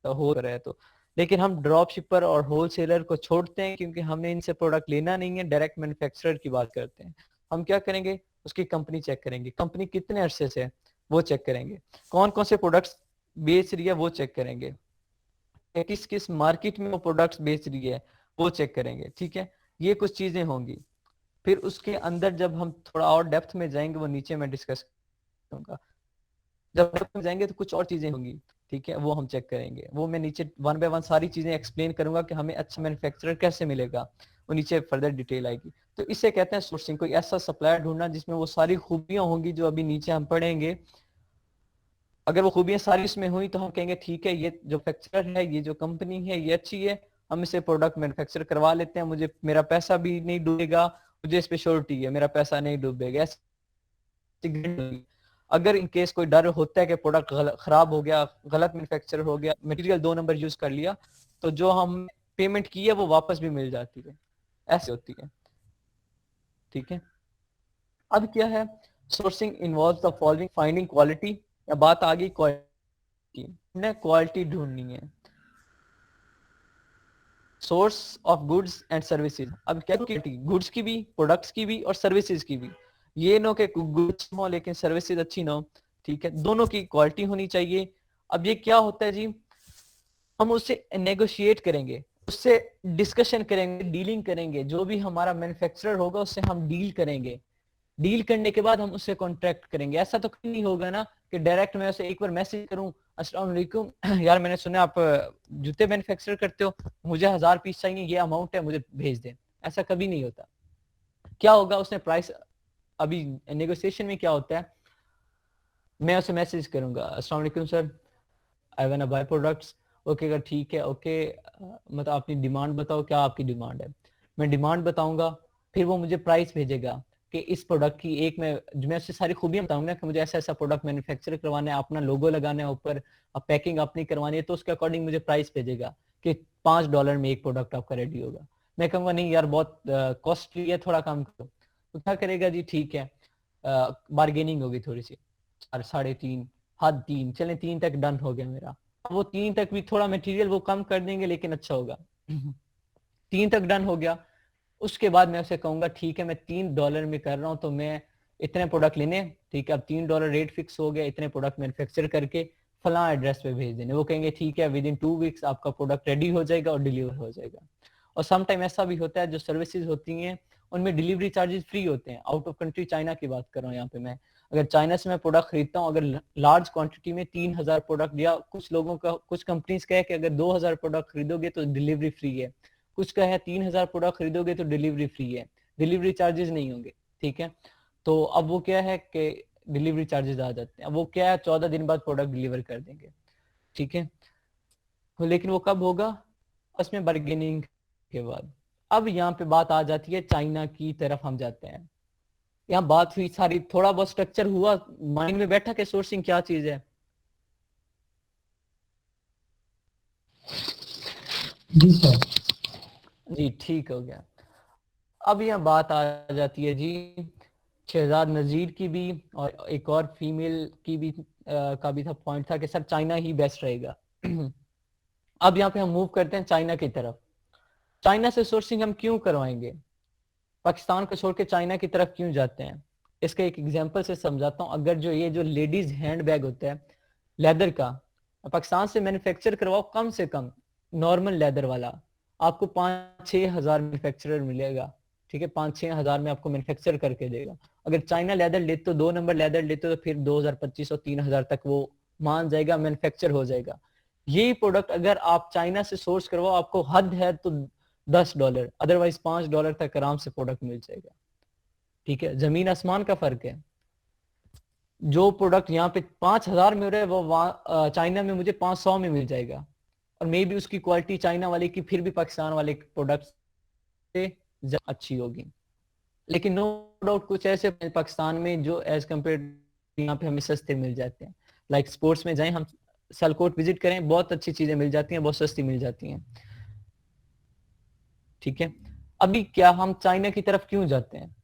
तो हो रहा है, तो लेकिन हम ड्रॉप शिपर और होलसेलर को छोड़ते हैं क्योंकि हमने इनसे प्रोडक्ट लेना नहीं है, डायरेक्ट मैन्युफैक्चरर की बात करते हैं। हम क्या करेंगे, उसकी कंपनी चेक करेंगे, कंपनी कितने अरसे से है वो चेक करेंगे, कौन कौन से प्रोडक्ट्स बेच रही है वो चेक करेंगे, किस किस मार्केट में वो प्रोडक्ट्स बेच रही है वो चेक करेंगे। ठीक है, ये कुछ चीजें होंगी। फिर उसके अंदर जब हम थोड़ा और डेप्थ में जाएंगे, वो नीचे मैं डिस्कस करूंगा, जब डेप्थ में जाएंगे तो कुछ और चीजें होंगी। ठीक है, वो हम चेक करेंगे, वो मैं नीचे वन बाय वन सारी चीजें एक्सप्लेन करूंगा कि हमें अच्छा मैन्युफैक्चरर कैसे मिलेगा, वो नीचे फर्दर डिटेल आएगी। तो इसे कहते हैं सोर्सिंग, कोई ऐसा सप्लायर ढूंढना जिसमें वो सारी खूबियां होंगी जो अभी नीचे हम पढ़ेंगे। अगर वो खूबियां सारी इसमें हुई तो हम कहेंगे ठीक है, ये जो फैक्चरर है, ये जो कंपनी है, ये अच्छी है, हम इसे प्रोडक्ट मैन्युफैक्चर करवा लेते हैं, मुझे मेरा पैसा भी नहीं डूबेगा, मुझे इस पे श्योरिटी है, मेरा पैसा नहीं डूबेगा। अगर इन केस कोई डर होता है कि प्रोडक्ट खराब हो गया, गलत मैन्युफैक्चर हो गया, मटेरियल 2 नंबर यूज कर लिया, तो जो हम पेमेंट की है वो वापस भी मिल जाती है, ऐसे होती है। ठीक है, अब क्या है, sourcing involves the following, finding quality, या बात आ गई क्वालिटी, हमने क्वालिटी ढूंढनी है, source of goods and services. अब क्या क्वालिटी, गुड्स की भी, प्रोडक्ट्स की भी और सर्विसेज की भी, ये नो के गुड्स हो लेकिन सर्विसेज अच्छी ना हो। ठीक है, दोनों की क्वालिटी होनी चाहिए। अब ये क्या होता है जी, हम उससे नेगोशिएट करेंगे, उससे डिस्कशन करेंगे, डीलिंग करेंगे, जो भी हमारा मैन्युफैक्चरर होगा उससे हम डील करेंगे, डील करने के बाद हम उससे कॉन्ट्रैक्ट करेंगे। ऐसा तो कहीं नहीं होगा ना कि डायरेक्ट मैं उसे एक बार मैसेज करूं, अस्सलाम वालेकुम यार मैंने सुना आप जूते मैन्युफैक्चर करते हो, मुझे 1000 पीस चाहिए, ये अमाउंट है, मुझे भेज दें। ऐसा कभी नहीं होता। क्या होगा, उसने प्राइस, अभी नेगोशिएशन में क्या होता है, मैं उसे मैसेज करूंगा, अस्सलाम वालेकुम sir, I want to buy products. Okay अगर ठीक है, ओके मतलब अपनी डिमांड बताओ, क्या आपकी डिमांड है, मैं डिमांड बताऊंगा, फिर वो मुझे प्राइस भेजेगा कि इस प्रोडक्ट की, एक मैं उससे सारी खूबियां बताऊंगा कि मुझे ऐसा ऐसा प्रोडक्ट मैन्युफैक्चर करवाना है, अपना लोगो लगाना है ऊपर, अब पैकिंग अपनी करवानी है, तो उसके अकॉर्डिंग मुझे प्राइस भेजेगा कि $5 में एक प्रोडक्ट आपका रेडी होगा। मैं कहूँगा नहीं यार बहुत कॉस्टली है, थोड़ा कम करो, तो क्या करेगा जी, ठीक है, बार्गेनिंग होगी थोड़ी सी, 4, 3.5, हद 3, चले 3 तक डन हो गया मेरा। वो 3 तक भी थोड़ा मटेरियल वो कम कर देंगे लेकिन अच्छा होगा। 3 तक डन हो गया, उसके बाद मैं उसे कहूंगा ठीक है मैं $3 में कर रहा हूँ, तो मैं इतने प्रोडक्ट लेने, ठीक है, अब $3 रेट फिक्स हो गया, इतने प्रोडक्ट मैन्युफैक्चर करके फला एड्रेस पे भेज देने। वो कहेंगे ठीक है, विद इन 2 वीक्स आपका प्रोडक्ट रेडी हो जाएगा और डिलीवर हो जाएगा। और सम टाइम ऐसा भी होता है, जो सर्विसेज होती हैं उनमें डिलीवरी चार्जेस फ्री होते हैं। आउट ऑफ कंट्री, चाइना की बात कर रहा हूँ यहाँ पे मैं, अगर चाइना से मैं प्रोडक्ट खरीदता हूँ, अगर लार्ज क्वांटिटी में 3000 प्रोडक्ट, या कुछ लोगों का, कुछ कंपनीज का है कि अगर 2000 प्रोडक्ट खरीदोगे तो डिलीवरी फ्री है, कुछ का है 3000 प्रोडक्ट खरीदोगे तो डिलीवरी फ्री है, डिलीवरी चार्जेस नहीं होंगे। ठीक है, तो अब वो क्या है कि डिलीवरी चार्जेस आ जाते हैं। अब वो क्या है, 14 दिन बाद प्रोडक्ट डिलीवर कर देंगे। ठीक है, लेकिन वो कब होगा, उसमें बार्गेनिंग के बाद। अब यहाँ पे बात आ जाती है, चाइना की तरफ हम जाते हैं। यहाँ बात हुई सारी, थोड़ा बहुत स्ट्रक्चर हुआ, माइंड में बैठा कि सोर्सिंग क्या चीज है। जी सर। जी ठीक हो गया। अब यहाँ बात आ जाती है जी शहजाद नजीर की भी, और एक और फीमेल की भी का भी था, पॉइंट था कि सर चाइना ही बेस्ट रहेगा। अब यहाँ पे हम मूव करते हैं चाइना की तरफ। चाइना से सोर्सिंग हम क्यों करवाएंगे, पाकिस्तान को छोड़ के चाइना की तरफ क्यों जाते हैं, इसका एक एग्जांपल से समझाता हूँ। अगर जो ये जो लेडीज हैंड बैग होता है लेदर का, पाकिस्तान से मैन्युफैक्चर करवाओ, कम से कम नॉर्मल लेदर वाला, आपको 5-6 हजार मैन्युफैक्चरर मिलेगा। ठीक है, 5-6 हजार में आपको मैन्युफैक्चर करके देगा। अगर चाइना लेदर लेते तो 2 नंबर लेदर लेते तो फिर 2025 और 3000 तक वो मान जाएगा, मैन्युफैक्चर हो जाएगा। यही प्रोडक्ट अगर आप चाइना से सोर्स करवाओ, आपको हद है तो $10, अदरवाइज $5 तक आराम से प्रोडक्ट मिल जाएगा। ठीक है, जमीन आसमान का फर्क है। जो प्रोडक्ट यहाँ पे 5000 में हो रहा है, वो चाइना में मुझे 500 में मिल जाएगा, और मे भी उसकी क्वालिटी चाइना वाले की फिर भी पाकिस्तान वाले प्रोडक्ट से अच्छी होगी। लेकिन नो डाउट कुछ ऐसे पाकिस्तान में जो एज कम्पेयर यहाँ पे हमें सस्ते मिल जाते हैं। लाइक स्पोर्ट्स में जाएं हम, सलकोट विजिट करें, बहुत अच्छी चीजें मिल जाती हैं, बहुत सस्ती मिल जाती हैं। ठीक है, अभी क्या हम चाइना की तरफ क्यों जाते हैं,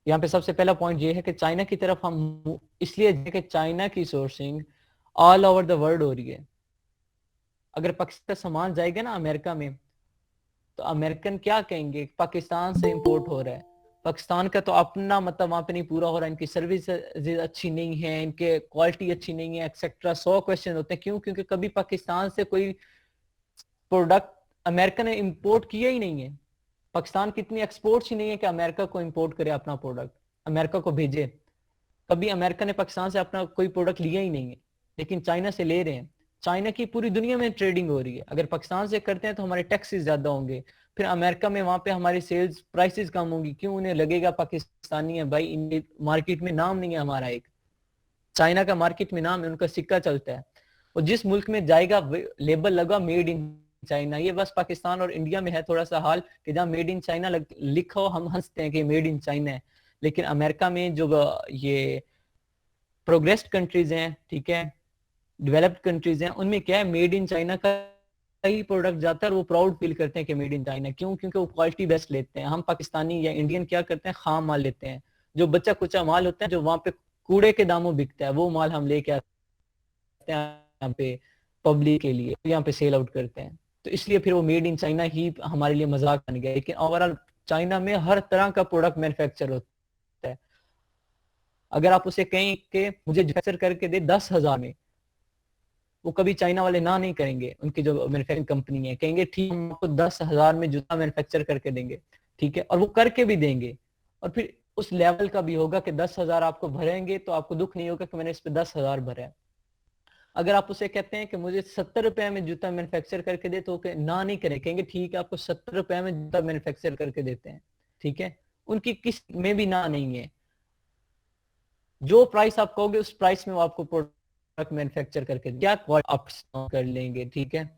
यहाँ पे सबसे पहला पॉइंट ये है कि चाइना की तरफ हम इसलिए कि चाइना की sourcing all over the world हो रही है। अगर पाकिस्तान सामान जाएगा ना अमेरिका में, तो अमेरिकन क्या कहेंगे, पाकिस्तान से इंपोर्ट हो रहा है। पाकिस्तान का तो अपना मतलब वहां पे नहीं पूरा हो रहा, इनकी सर्विस अच्छी नहीं है, इनके क्वालिटी अच्छी नहीं है, एक्सेट्रा 100 क्वेश्चन होते हैं। क्यों? क्योंकि कभी पाकिस्तान से कोई प्रोडक्ट अमेरिका ने इंपोर्ट किया ही नहीं है। पाकिस्तान की इतनी एक्सपोर्ट्स ही नहीं है कि अमेरिका को इंपोर्ट करे अपना प्रोडक्ट, अमेरिका को भेजे। कभी अमेरिका ने पाकिस्तान से अपना कोई प्रोडक्ट लिया ही नहीं है, लेकिन चाइना से ले रहे हैं। चाइना की पूरी दुनिया में ट्रेडिंग हो रही है। अगर पाकिस्तान से करते हैं तो हमारे टैक्सेस ज्यादा होंगे, फिर अमेरिका में वहां पे हमारी सेल्स प्राइसेस कम होंगी। क्यों? उन्हें लगेगा पाकिस्तानी है भाई, इन मार्केट में नाम नहीं है हमारा। एक चाइना का मार्केट में नाम है, उनका सिक्का चलता है। और जिस मुल्क में जाएगा लेबल लगा मेड इन चाइना। ये बस पाकिस्तान और इंडिया में है थोड़ा सा हाल कि जहाँ मेड इन चाइना लिखा हो हम हंसते हैं कि मेड इन चाइना है, लेकिन अमेरिका में जो ये प्रोग्रेस्ड कंट्रीज हैं, ठीक है, डेवलप्ड कंट्रीज हैं, उनमें क्या है, मेड इन चाइना का ही प्रोडक्ट जाता है और वो प्राउड फील करते हैं कि मेड इन चाइना। क्यों? क्योंकि वो क्वालिटी बेस्ट लेते हैं। हम पाकिस्तानी या इंडियन क्या करते हैं, खाम माल लेते हैं, जो बच्चा कुचा माल होता है, जो वहां पे कूड़े के दामों बिकता है, वो माल हम लेके आते हैं यहाँ पे पब्लिक के लिए, यहाँ पे सेल आउट करते हैं। तो इसलिए फिर वो मेड इन चाइना ही हमारे लिए मजाक बन गया। लेकिन ओवरऑल चाइना में हर तरह का प्रोडक्ट मैन्युफैक्चर होता है। अगर आप उसे कहें कि मुझे मैन्युफैक्चर करके दे 10,000 में, वो कभी चाइना वाले ना नहीं करेंगे। उनकी जो मैन्युफैक्चरिंग कंपनी है कहेंगे ठीक हम आपको 10,000 में जूता मैन्युफैक्चर करके देंगे, ठीक है, और वो करके भी देंगे। और फिर उस लेवल का भी होगा कि 10,000 आपको भरेंगे तो आपको दुख नहीं होगा कि मैंने इस पे 10,000 भरा है। अगर आप उसे कहते हैं कि मुझे 70 रुपए में जूता मैन्युफैक्चर करके दे, तो ना नहीं करें, कहेंगे ठीक है आपको 70 रुपए में जूता मैन्युफैक्चर करके देते हैं, ठीक है। उनकी किस में भी ना नहीं है। जो प्राइस आप कहोगे उस प्राइस में वो आपको प्रोडक्ट मैन्युफैक्चर करके क्या आप कर लेंगे, ठीक है।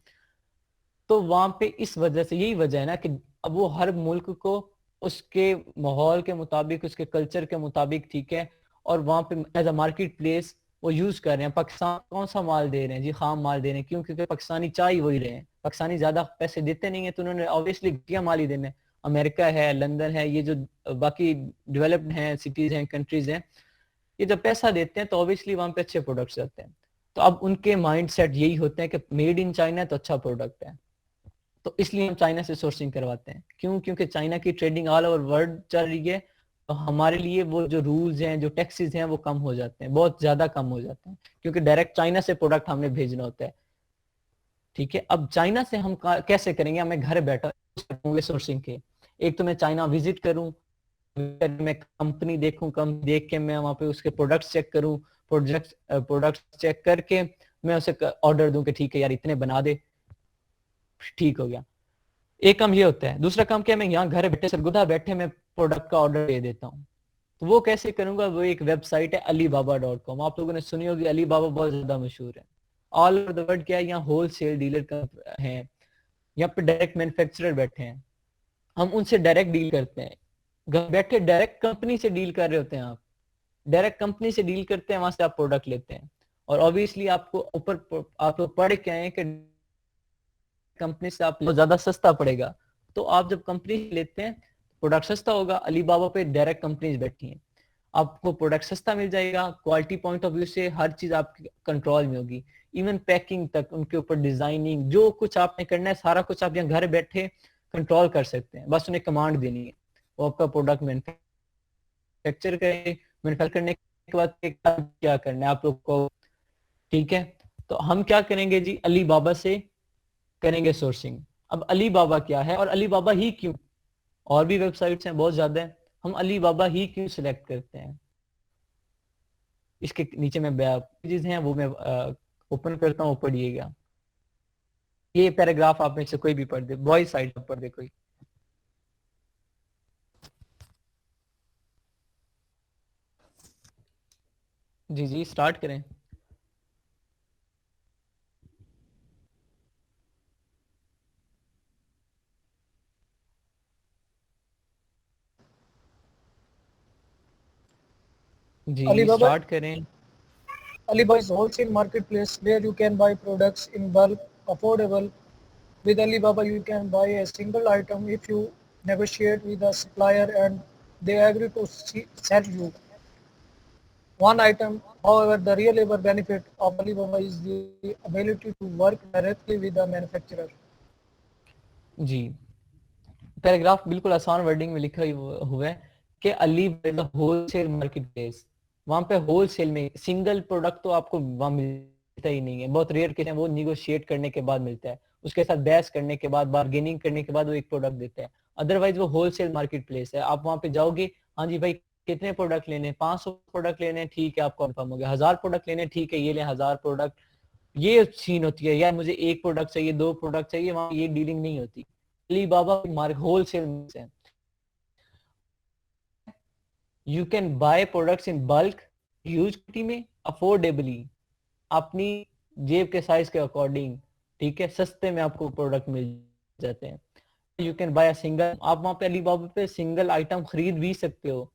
तो वहां पे इस वजह से, यही वजह है ना कि अब वो हर मुल्क को उसके माहौल के मुताबिक, उसके कल्चर के मुताबिक, ठीक है, और वहां पे एज अ मार्केट प्लेस वो यूज कर रहे हैं। पाकिस्तान कौन सा माल दे रहे हैं जी, खाम माल दे रहे हैं। क्यों? क्योंकि पाकिस्तानी चाय वही रहे हैं। पाकिस्तानी ज्यादा पैसे देते नहीं है, तो उन्होंने ऑब्वियसली घटिया माल ही देना है। अमेरिका है, लंदन है, ये जो बाकी डेवलप्ड हैं सिटीज हैं, कंट्रीज हैं, ये जब पैसा देते हैं तो ऑब्वियसली वहां पे अच्छे प्रोडक्ट्स आते हैं। तो अब उनके माइंड सेट यही होते हैं कि मेड इन चाइना है तो अच्छा प्रोडक्ट है, तो इसलिए हम चाइना से सोर्सिंग करवाते हैं। क्यों? क्योंकि चाइना की ट्रेडिंग ऑल ओवर वर्ल्ड चल रही है, तो हमारे लिए वो जो रूल्स हैं, जो टैक्सेस हैं, वो कम हो जाते हैं, बहुत ज्यादा कम हो जाते हैं, क्योंकि डायरेक्ट चाइना से प्रोडक्ट हमने भेजना होता है, ठीक है। अब चाइना से हम कैसे करेंगे? हमें घर बैठा सोर्सिंग के, एक तो मैं चाइना विजिट करूं, मैं कंपनी देखूं, कंपनी देख के मैं वहां पे उसके प्रोडक्ट्स चेक करूं, प्रोडक्ट्स चेक करके मैं उसे ऑर्डर दूं कि ठीक है यार इतने बना दे, ठीक हो गया। एक काम ये होता है। दूसरा काम क्या, मैं यहाँ घर बैठे सरगुदा बैठे मैं प्रोडक्ट का ऑर्डर दे देता हूँ। तो वो कैसे करूंगा? वो एक वेबसाइट है alibaba.com, आप लोगों ने सुनी होगी, अलीबाबा बहुत ज्यादा मशहूर है ऑल ओवर द वर्ल्ड। क्या है, यहाँ होल सेल डीलर है, यहाँ पे डायरेक्ट मैन्युफैक्चरर बैठे हैं, हम उनसे डायरेक्ट डील करते हैं। घर बैठे डायरेक्ट कंपनी से डील कर रहे होते हैं आप, डायरेक्ट कंपनी से डील करते हैं, वहां से आप प्रोडक्ट लेते हैं। और ऑब्वियसली आपको ऊपर आप लोग पढ़ के आए कि कंपनी से आप ज्यादा सस्ता पड़ेगा, तो आप जब कंपनी लेते हैं प्रोडक्ट सस्ता होगा। अलीबाबा पे डायरेक्ट कंपनीज बैठी हैं, आपको प्रोडक्ट सस्ता मिल जाएगा। क्वालिटी पॉइंट ऑफ व्यू से हर चीज आपके कंट्रोल में होगी, इवन पैकिंग तक, उनके ऊपर डिजाइनिंग, जो कुछ आपने करना है सारा कुछ आप यहाँ घर बैठे कंट्रोल कर सकते हैं। बस उन्हें कमांड देनी है, वो आपका प्रोडक्ट मैन्युफैक्चर करें। मैन्युफैक्चर करने के बाद क्या करना है आप लोग को, ठीक है। तो हम क्या करेंगे जी, अलीबाबा से करेंगे सोर्सिंग। अब अलीबाबा क्या है और अलीबाबा ही क्यों? और भी वेबसाइट्स हैं बहुत ज्यादा है, हम अलीबाबा ही क्यों सिलेक्ट करते हैं? इसके नीचे में पेजेस हैं, वो मैं ओपन करता हूँ, पढ़िएगा। ये पैराग्राफ आप में से कोई भी पढ़ दे, बॉयज साइड पर पढ़ दे कोई। जी जी स्टार्ट करें। जी Alibaba, स्टार्ट करें। Alibaba is a wholesale marketplace where you can buy products in bulk, affordable. With Alibaba, you can buy a single item if you negotiate with the supplier and they agree to sell you one item However, the real ever benefit of Alibaba is the ability to work directly with the manufacturer. जी, paragraph बिल्कुल आसान wording में लिखा हुआ है कि Ali wholesale market place, वहां पे होलसेल में सिंगल प्रोडक्ट तो आपको वहां मिलता ही नहीं है, बहुत रेयर केस है वो निगोशिएट करने के बाद मिलता है, उसके साथ बहस करने के बाद, बार्गेनिंग करने के बाद वो एक प्रोडक्ट देता है। अदरवाइज वो होलसेल मार्केट प्लेस है, आप वहां पे जाओगे, हाँ जी भाई कितने प्रोडक्ट लेने, 500 प्रोडक्ट लेने, ठीक है आपको कन्फर्म हो गया, 1000 प्रोडक्ट लेने, ठीक है ये ले 1000 प्रोडक्ट, ये सीन होती है, यार मुझे एक प्रोडक्ट चाहिए, 2 प्रोडक्ट चाहिए, वहां ये डीलिंग नहीं होती। अलीबाबा मार्केट होलसेल है, you can by products in bulk, huge quantity में, अफोर्डेबली, अपनी जेब के साइज के अकॉर्डिंग, ठीक है, सस्ते में आपको प्रोडक्ट मिल जाते हैं। You can buy a single, आप वहां पे अलीबाबा पे सिंगल आइटम खरीद भी सकते हो,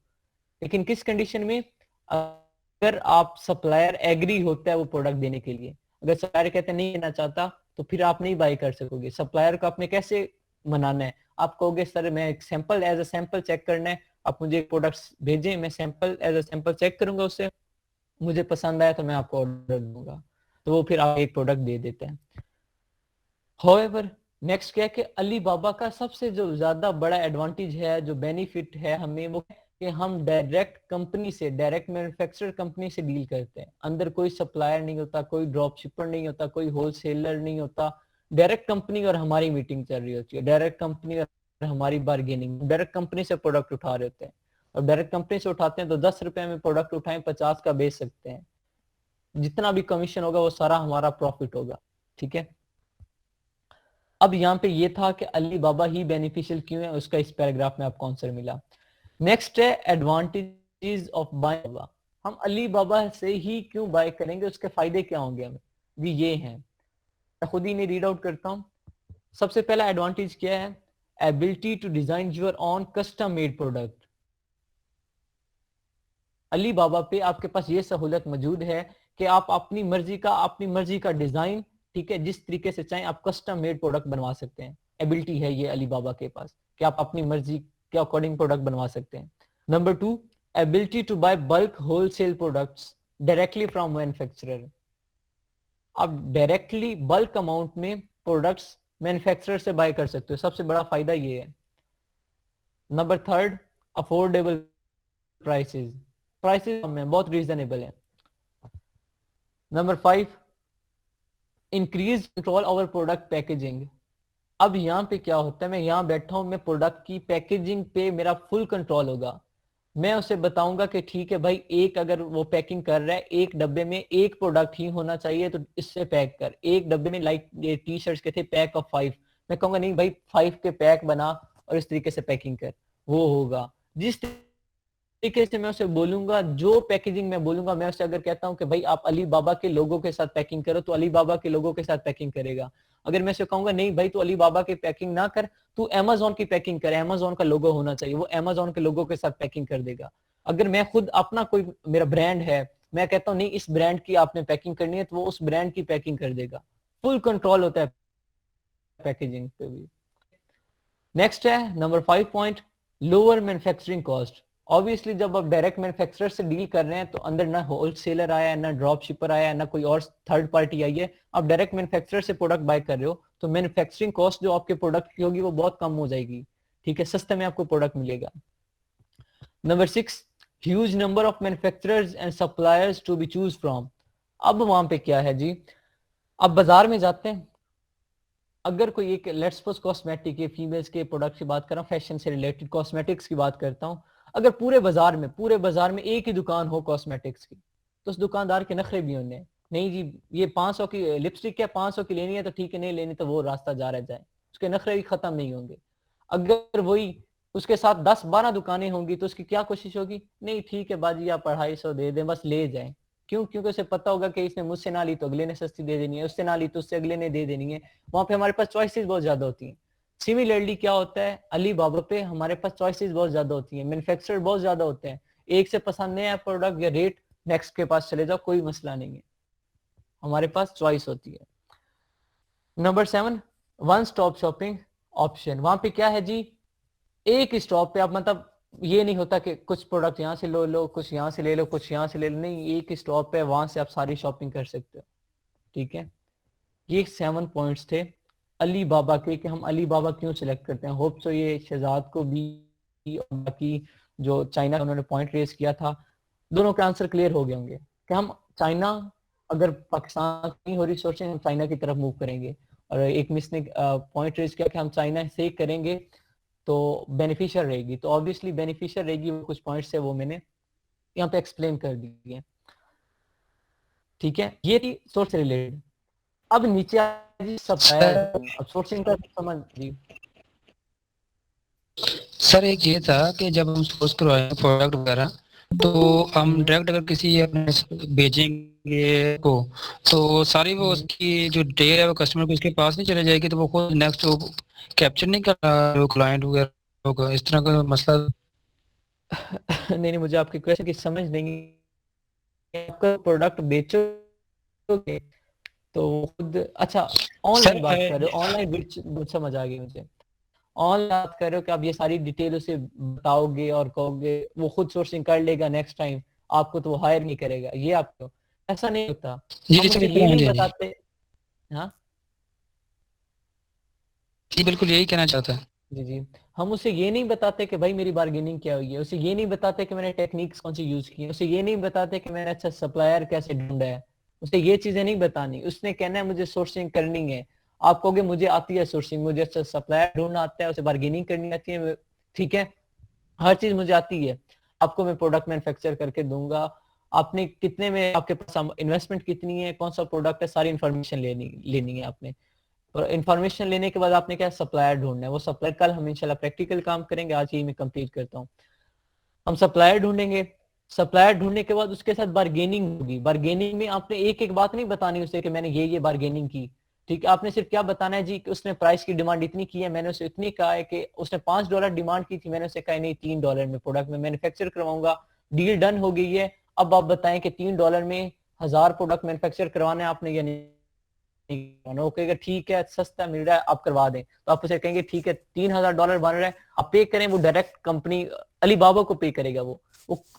लेकिन किस कंडीशन में, अगर आप सप्लायर एग्री होता है वो प्रोडक्ट देने के लिए। अगर सप्लायर कहते हैं नहीं लेना चाहता तो फिर आप नहीं बाय कर सकोगे। सप्लायर को आपने कैसे मनाना है, आप कहोगे सर मैं एक sample as a sample check करना है, आप मुझे प्रोडक्ट्स भेजें, मैं sample as a sample check करूंगा, उससे मुझे पसंद आया तो मैं आपको ऑर्डर दूंगा, तो वो फिर आप एक प्रोडक्ट दे देते हैं। However, नेक्स्ट क्या है कि अलीबाबा का सबसे जो ज्यादा बड़ा एडवांटेज है, जो बेनिफिट है हमें, वो कि हम डायरेक्ट कंपनी से, डायरेक्ट मैन्युफैक्चरर कंपनी से डील करते हैं, अंदर कोई सप्लायर नहीं होता, कोई ड्रॉप शिपर नहीं होता, कोई होलसेलर नहीं होता, डायरेक्ट कंपनी और हमारी मीटिंग चल रही होती है, डायरेक्ट कंपनी और हमारी बार्गेनिंग, डायरेक्ट कंपनी से प्रोडक्ट उठा रहे होते हैं, और डायरेक्ट कंपनी से उठाते हैं तो 10 रुपए में प्रोडक्ट उठाएं, 50 का बेच सकते हैं, जितना भी कमीशन होगा वो सारा हमारा प्रॉफिट होगा, ठीक है। अब यहाँ पे ये था कि अलीबाबा ही बेनिफिशियल क्यों है, उसका इस पैराग्राफ में आपको आंसर मिला। नेक्स्ट है एडवांटेजेस ऑफ बाइंग, हम अलीबाबा से ही क्यों बाय करेंगे, उसके फायदे क्या होंगे हमें, भी ये हैं, मैं खुद ही नहीं रीड आउट करता हूँ। सबसे पहला एडवांटेज क्या है, ability to design your own custom made product. Alibaba पे आपके पास ये सहूलत मौजूद है कि आप अपनी मर्जी का डिजाइन, ठीक है, जिस तरीके से चाहें आप कस्टम मेड प्रोडक्ट बनवा सकते हैं। एबिलिटी है ये अलीबाबा के पास कि आप अपनी मर्जी के अकॉर्डिंग प्रोडक्ट बनवा सकते हैं। Number 2, ability to buy bulk wholesale products directly from manufacturer. आप डायरेक्टली बल्क अमाउंट में प्रोडक्ट्स मैन्युफैक्चरर से बाय कर सकते हो, सबसे बड़ा फायदा ये है। नंबर 3, अफोर्डेबल प्राइसेस, प्राइसेस में बहुत रीजनेबल है। Number 5, increase control over product packaging. अब यहाँ पे क्या होता है, मैं यहाँ बैठा हूँ, मैं प्रोडक्ट की पैकेजिंग पे मेरा फुल कंट्रोल होगा, मैं उसे बताऊंगा कि ठीक है भाई, एक अगर वो पैकिंग कर रहा है, एक डब्बे में एक प्रोडक्ट ही होना चाहिए तो इससे पैक कर, एक डब्बे में लाइक ये टी शर्ट्स के थे पैक ऑफ 5, मैं कहूंगा नहीं भाई 5 के पैक बना और इस तरीके से पैकिंग कर, वो होगा। जिस तरीके से मैं उसे बोलूंगा, जो पैकेजिंग मैं बोलूंगा, मैं उसे अगर कहता हूं कि भाई आप अलीबाबा के लोगों के साथ पैकिंग करो तो अलीबाबा के लोगों के साथ पैकिंग करेगा। अगर मैं उसे कहूंगा नहीं भाई तू अलीबाबा की पैकिंग ना कर, तू अमेजोन की पैकिंग कर, अमेजोन का लोगो होना चाहिए, वो अमेजोन के लोगों के साथ पैकिंग कर देगा। अगर मैं खुद अपना कोई मेरा ब्रांड है, मैं कहता हूँ नहीं इस ब्रांड की आपने पैकिंग करनी है, तो वो उस ब्रांड की पैकिंग कर देगा। फुल कंट्रोल होता है पैकेजिंग पे भी। नेक्स्ट है number 5 point, lower manufacturing cost. Obviously जब आप डायरेक्ट मैन्युफैक्चरर से डील कर रहे हैं तो अंदर ना होलसेलर आया है, ना ड्रॉप शिपर आया है, ना कोई और थर्ड पार्टी आई है, आप डायरेक्ट मैन्युफैक्चरर से प्रोडक्ट बाय कर रहे हो, तो मैन्युफैक्चरिंग कॉस्ट जो आपके प्रोडक्ट की होगी वो बहुत कम हो जाएगी, ठीक है, सस्ते में आपको प्रोडक्ट मिलेगा। Number 6, huge number of manufacturers and suppliers to be choose from. अब वहां पे क्या है जी, अब बाजार में जाते हैं, अगर कोई एक लेट्स सपोज कॉस्मेटिक के फीमेल्स के प्रोडक्ट की बात कर रहा हूँ, फैशन से रिलेटेड कॉस्मेटिक्स की बात करता हूँ, अगर पूरे बाजार में एक ही दुकान हो कॉस्मेटिक्स की, तो उस दुकानदार के नखरे भी होने, नहीं जी ये 500 की लिपस्टिक है, 500 की लेनी है तो ठीक है, नहीं लेनी तो वो रास्ता जा रह जाए, उसके नखरे भी खत्म नहीं होंगे। अगर वही उसके साथ 10-12 दुकानें होंगी तो उसकी क्या कोशिश होगी, नहीं ठीक है बाजी आप 250 दे दें बस ले जाएं, क्यों, क्योंकि उसे पता होगा कि इसने मुझसे ना ली तो अगले ने सस्ती दे देनी है, उससे ना ली तो उससे अगले ने दे देनी है। वहां पे हमारे पास चॉइसेस बहुत ज्यादा होती हैं। सिमिलरली क्या होता है, अलीबाबा पे हमारे पास चॉइसेस बहुत ज्यादा होती हैं, मैन्युफैक्चरर बहुत ज्यादा होते हैं, एक से पसंद नहीं आया प्रोडक्ट या रेट, नेक्स्ट के पास चले जाओ, कोई मसला नहीं है, हमारे पास चॉइस होती है। Number 7, one stop shopping option. वहां पे क्या है जी, एक स्टॉप पे आप मतलब ये नहीं होता कि कुछ प्रोडक्ट यहाँ से लो लो, कुछ यहाँ से ले लो, कुछ यहाँ से ले लो, नहीं, एक ही स्टॉप है, वहां से आप सारी शॉपिंग कर सकते हो। ठीक है, ये 7 पॉइंट्स थे अली बाबा के, कि हम अली बाबा क्यों सिलेक्ट करते हैं। होप सो ये शहजाद को भी और बाकी जो चाइना का उन्होंने पॉइंट रेज किया था, दोनों के आंसर क्लियर हो गए होंगे कि हम चाइना, अगर पाकिस्तान नहीं हो रही सोर्सिंग, हम चाइना की तरफ मूव करेंगे। और एक मिस ने पॉइंट रेज किया कि हम चाइना से ही करेंगे तो बेनिफिशियल रहेगी, तो ऑब्वियसली बेनिफिशियल रहेगी, वो कुछ पॉइंट्स है वो मैंने यहाँ पे एक्सप्लेन कर दिए। ठीक है, ये थी सोर्स से रिलेटेड। अब नीचे जी सप्लायर, अब सोर्सिंग का समझ जी। सर एक ये था कि जब हम सोर्स करवाएं प्रोडक्ट वगैरह, तो हम डायरेक्ट अगर किसी अपने भेजेंगे को, तो सारी वो उसकी जो डिटेल है वो कस्टमर को उसके पास नहीं चले जाएगी, तो वो खुद नेक्स्ट वो कैप्चर नहीं कर रहा जो क्लाइंट वगैरह होगा, इस तरह का मसला। नहीं, मुझे आपकी क्वेश्चन की समझ नहीं, आपका प्रोडक्ट बेचोगे तो खुद, अच्छा ऑनलाइन बात कर रहे हो, ऑनलाइन समझ आ गई मुझे। ऑनलाइन बात कर रहे हो कि आप ये सारी डिटेल उसे बताओगे और कहोगे, वो खुद सोर्सिंग कर लेगा नेक्स्ट टाइम, आपको तो वो हायर नहीं करेगा, ये आपको ऐसा नहीं होता। हम उसे ये नहीं बताते। हाँ जी बिल्कुल यही कहना चाहता है। जी जी, हम उसे ये नहीं बताते कि भाई मेरी बार्गेनिंग क्या हुई है, उसे ये नहीं बताते कि मैंने टेक्निक्स कौन सी यूज की है, उसे ये नहीं बताते कि मैंने अच्छा सप्लायर कैसे ढूंढा है, उसे ये चीजें नहीं बतानी। उसने कहना है मुझे सोर्सिंग करनी है, आप कहोगे मुझे आती है सोर्सिंग, मुझे अच्छा सप्लायर ढूंढना आता है, उसे बार्गेनिंग करनी आती है, ठीक है, हर चीज मुझे आती है, आपको मैं प्रोडक्ट मैन्युफैक्चर करके दूंगा, आपने कितने में, आपके पास इन्वेस्टमेंट कितनी है, कौन सा प्रोडक्ट है, सारी इन्फॉर्मेशन लेनी है आपने। और इन्फॉर्मेशन लेने के बाद आपने क्या सप्लायर ढूंढना है, वो सप्लायर कल हम इंशाल्लाह प्रैक्टिकल काम करेंगे, आज ही मैं कंप्लीट करता हूँ। हम सप्लायर ढूंढेंगे, सप्लायर ढूंढने के बाद उसके साथ बार्गेनिंग होगी। बार्गेनिंग में आपने एक एक बात नहीं बतानी उसे कि मैंने ये बार्गेनिंग की, ठीक है, आपने सिर्फ क्या बताना है जी कि उसने प्राइस की डिमांड इतनी की है, मैंने उसे इतनी कहा है कि उसने $5 डिमांड की थी, मैंने उसे कहा नहीं $3 में प्रोडक्ट में मैन्युफैक्चर करवाऊंगा, डील डन हो गई है। अब आप बताएं कि $3 में 1000 प्रोडक्ट मैन्युफैक्चर करवाना है आपने या नहीं, वो कहेगा ठीक है सस्ता मिल रहा है आप करवा दें, तो आप उसे कहेंगे ठीक है $3000 बन रहा है आप पे करें, वो डायरेक्ट कंपनी अली बाबा को पे करेगा, वो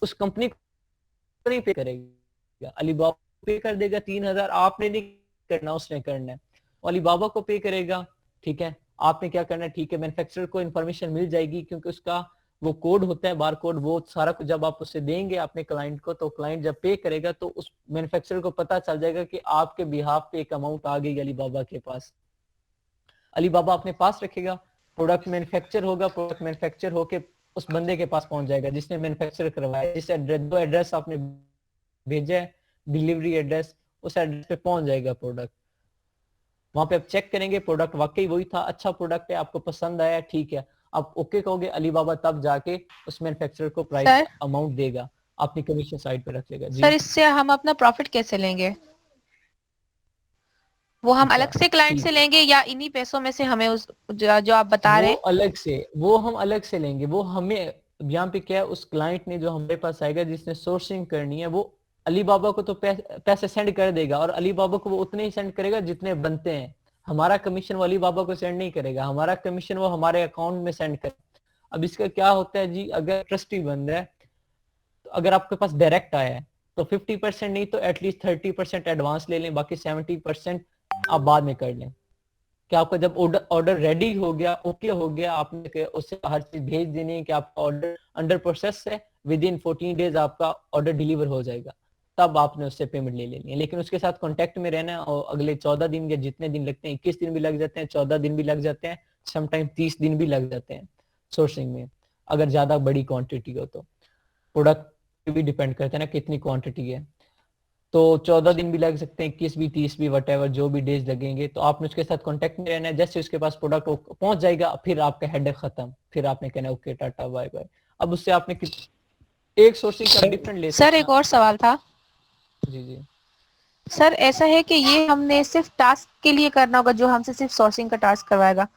उस कंपनी को नहीं पे करेगा, अली बाबा पे कर देगा 3000, आपने नहीं करना, उसने करना है, अली बाबा को पे करेगा। ठीक है, आपने क्या करना है, ठीक है, मैन्युफैक्चरर को इन्फॉर्मेशन मिल जाएगी क्योंकि उसका वो कोड होता है बार कोड, वो सारा कुछ जब आप उससे देंगे अपने क्लाइंट को, तो क्लाइंट जब पे करेगा तो उस मैन्युफैक्चरर को पता चल जाएगा कि आपके बिहाफ पे एक अमाउंट आ गई अली बाबा के पास, अली बाबा अपने पास रखेगा, प्रोडक्ट मैन्युफैक्चर होगा, प्रोडक्ट मैन्युफैक्चर होके उस बंदे के पास पहुंच जाएगा जिसने मैन्युफैक्चर करवाया, जिस एड्रेस आपने भेजा है डिलीवरी एड्रेस, उस एड्रेस पे पहुंच जाएगा प्रोडक्ट। वहां पे आप चेक करेंगे प्रोडक्ट वाकई वही था, अच्छा प्रोडक्ट है, आपको पसंद आया, ठीक है, आप ओके कहोगे, अली बाबा तब जाके उस मैन्युफैक्चरर को प्राइस अमाउंट देगा, अपनी कमीशन साइड पे रख लेगा। जी सर, इससे हम अपना प्रॉफिट कैसे लेंगे? वो हम अलग से क्लाइंट से लेंगे या इन्हीं पैसों में से हमें उस जो आप बता रहे हैं वो हम अलग से लेंगे, वो हमें यहाँ पे क्या है, उस क्लाइंट ने जो हमारे पास आएगा जिसने सोर्सिंग करनी है, वो अली बाबा को तो पैसे सेंड कर देगा, और अली बाबा को वो उतने ही सेंड करेगा जितने बनते हैं, हमारा कमीशन वो अली बाबा को सेंड नहीं करेगा, हमारा कमीशन वो हमारे अकाउंट में सेंड करेगा। अब इसका क्या होता है जी, अगर ट्रस्टी बंदा है, तो अगर आपके पास डायरेक्ट आया है तो 50% नहीं तो एटलीस्ट 30% एडवांस ले लें, बाकी 70% आप बाद में कर लें। कि आपका जब ऑर्डर रेडी हो गया, ओके हो गया, आपने उससे हर चीज भेज देनी है कि आपका ऑर्डर अंडर प्रोसेस है, विद इन 14 डेज आपका ऑर्डर डिलीवर हो जाएगा, तब आपने उससे पेमेंट ले लेनी है। लेकिन उसके साथ कांटेक्ट में रहना है, और अगले 14 दिन या जितने दिन लगते हैं, 21 दिन भी लग जाते हैं, 14 दिन भी लग जाते हैं, समटाइम 30 दिन भी लग जाते हैं सोर्सिंग में, अगर ज्यादा बड़ी क्वांटिटी हो तो। प्रोडक्ट भी डिपेंड करता है ना कितनी क्वांटिटी है, तो 14 दिन भी लग सकते हैं, 21 भी, 30 भी, वटेवर जो भी डेज लगेंगे, तो आपने उसके साथ कांटेक्ट में रहना है। जैसे उसके पास प्रोडक्ट पहुंच जाएगा, फिर आपका हेडेक खत्म, फिर आपने कहना ओके टाटा बाय बाय। अब उससे आपने एक सोर्सिंग का डिफरेंट ले सकते सर, एक और सवाल था। जी जी सर, ऐसा है कि ये हमने सिर्फ टास्क के लिए करना होगा, जो हमसे सिर्फ सोर्सिंग का टास्क करवाएगा,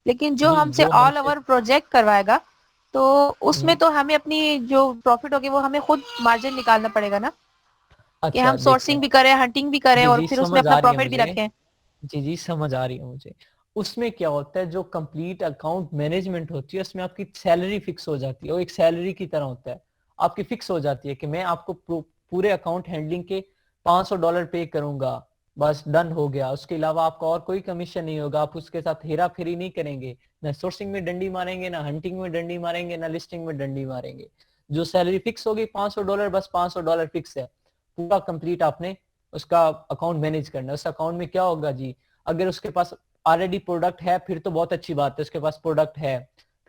लेकिन जो हमसे ऑल ओवर प्रोजेक्ट करवाएगा तो उसमें तो हमें अपनी जो प्रॉफिट होगी वो हमें खुद मार्जिन निकालना पड़ेगा ना, कि हम सोर्सिंग भी करें, हंटिंग भी करें और फिर उसमें अपना प्रॉफिट भी रखें। जी समझ आ रही है मुझे। उसमें क्या होता है, जो कंप्लीट अकाउंट मैनेजमेंट होती है उसमें आपकी सैलरी फिक्स हो जाती है, वो एक सैलरी की तरह होता है, आपकी फिक्स हो जाती है कि मैं आपको पूरे अकाउंट हैंडलिंग के $500 पे करूंगा, बस डन हो गया। उसके अलावा आपका और कोई कमीशन नहीं होगा, आप उसके साथ हेरा फेरी नहीं करेंगे, ना सोर्सिंग में डंडी मारेंगे, ना हंटिंग में डंडी मारेंगे, ना लिस्टिंग में डंडी मारेंगे। जो सैलरी फिक्स होगी $500, बस $500 फिक्स है, पूरा कंप्लीट आपने उसका अकाउंट मैनेज करना है। उस अकाउंट में क्या होगा जी, अगर उसके पास ऑलरेडी प्रोडक्ट है फिर तो बहुत अच्छी बात है, उसके पास प्रोडक्ट है,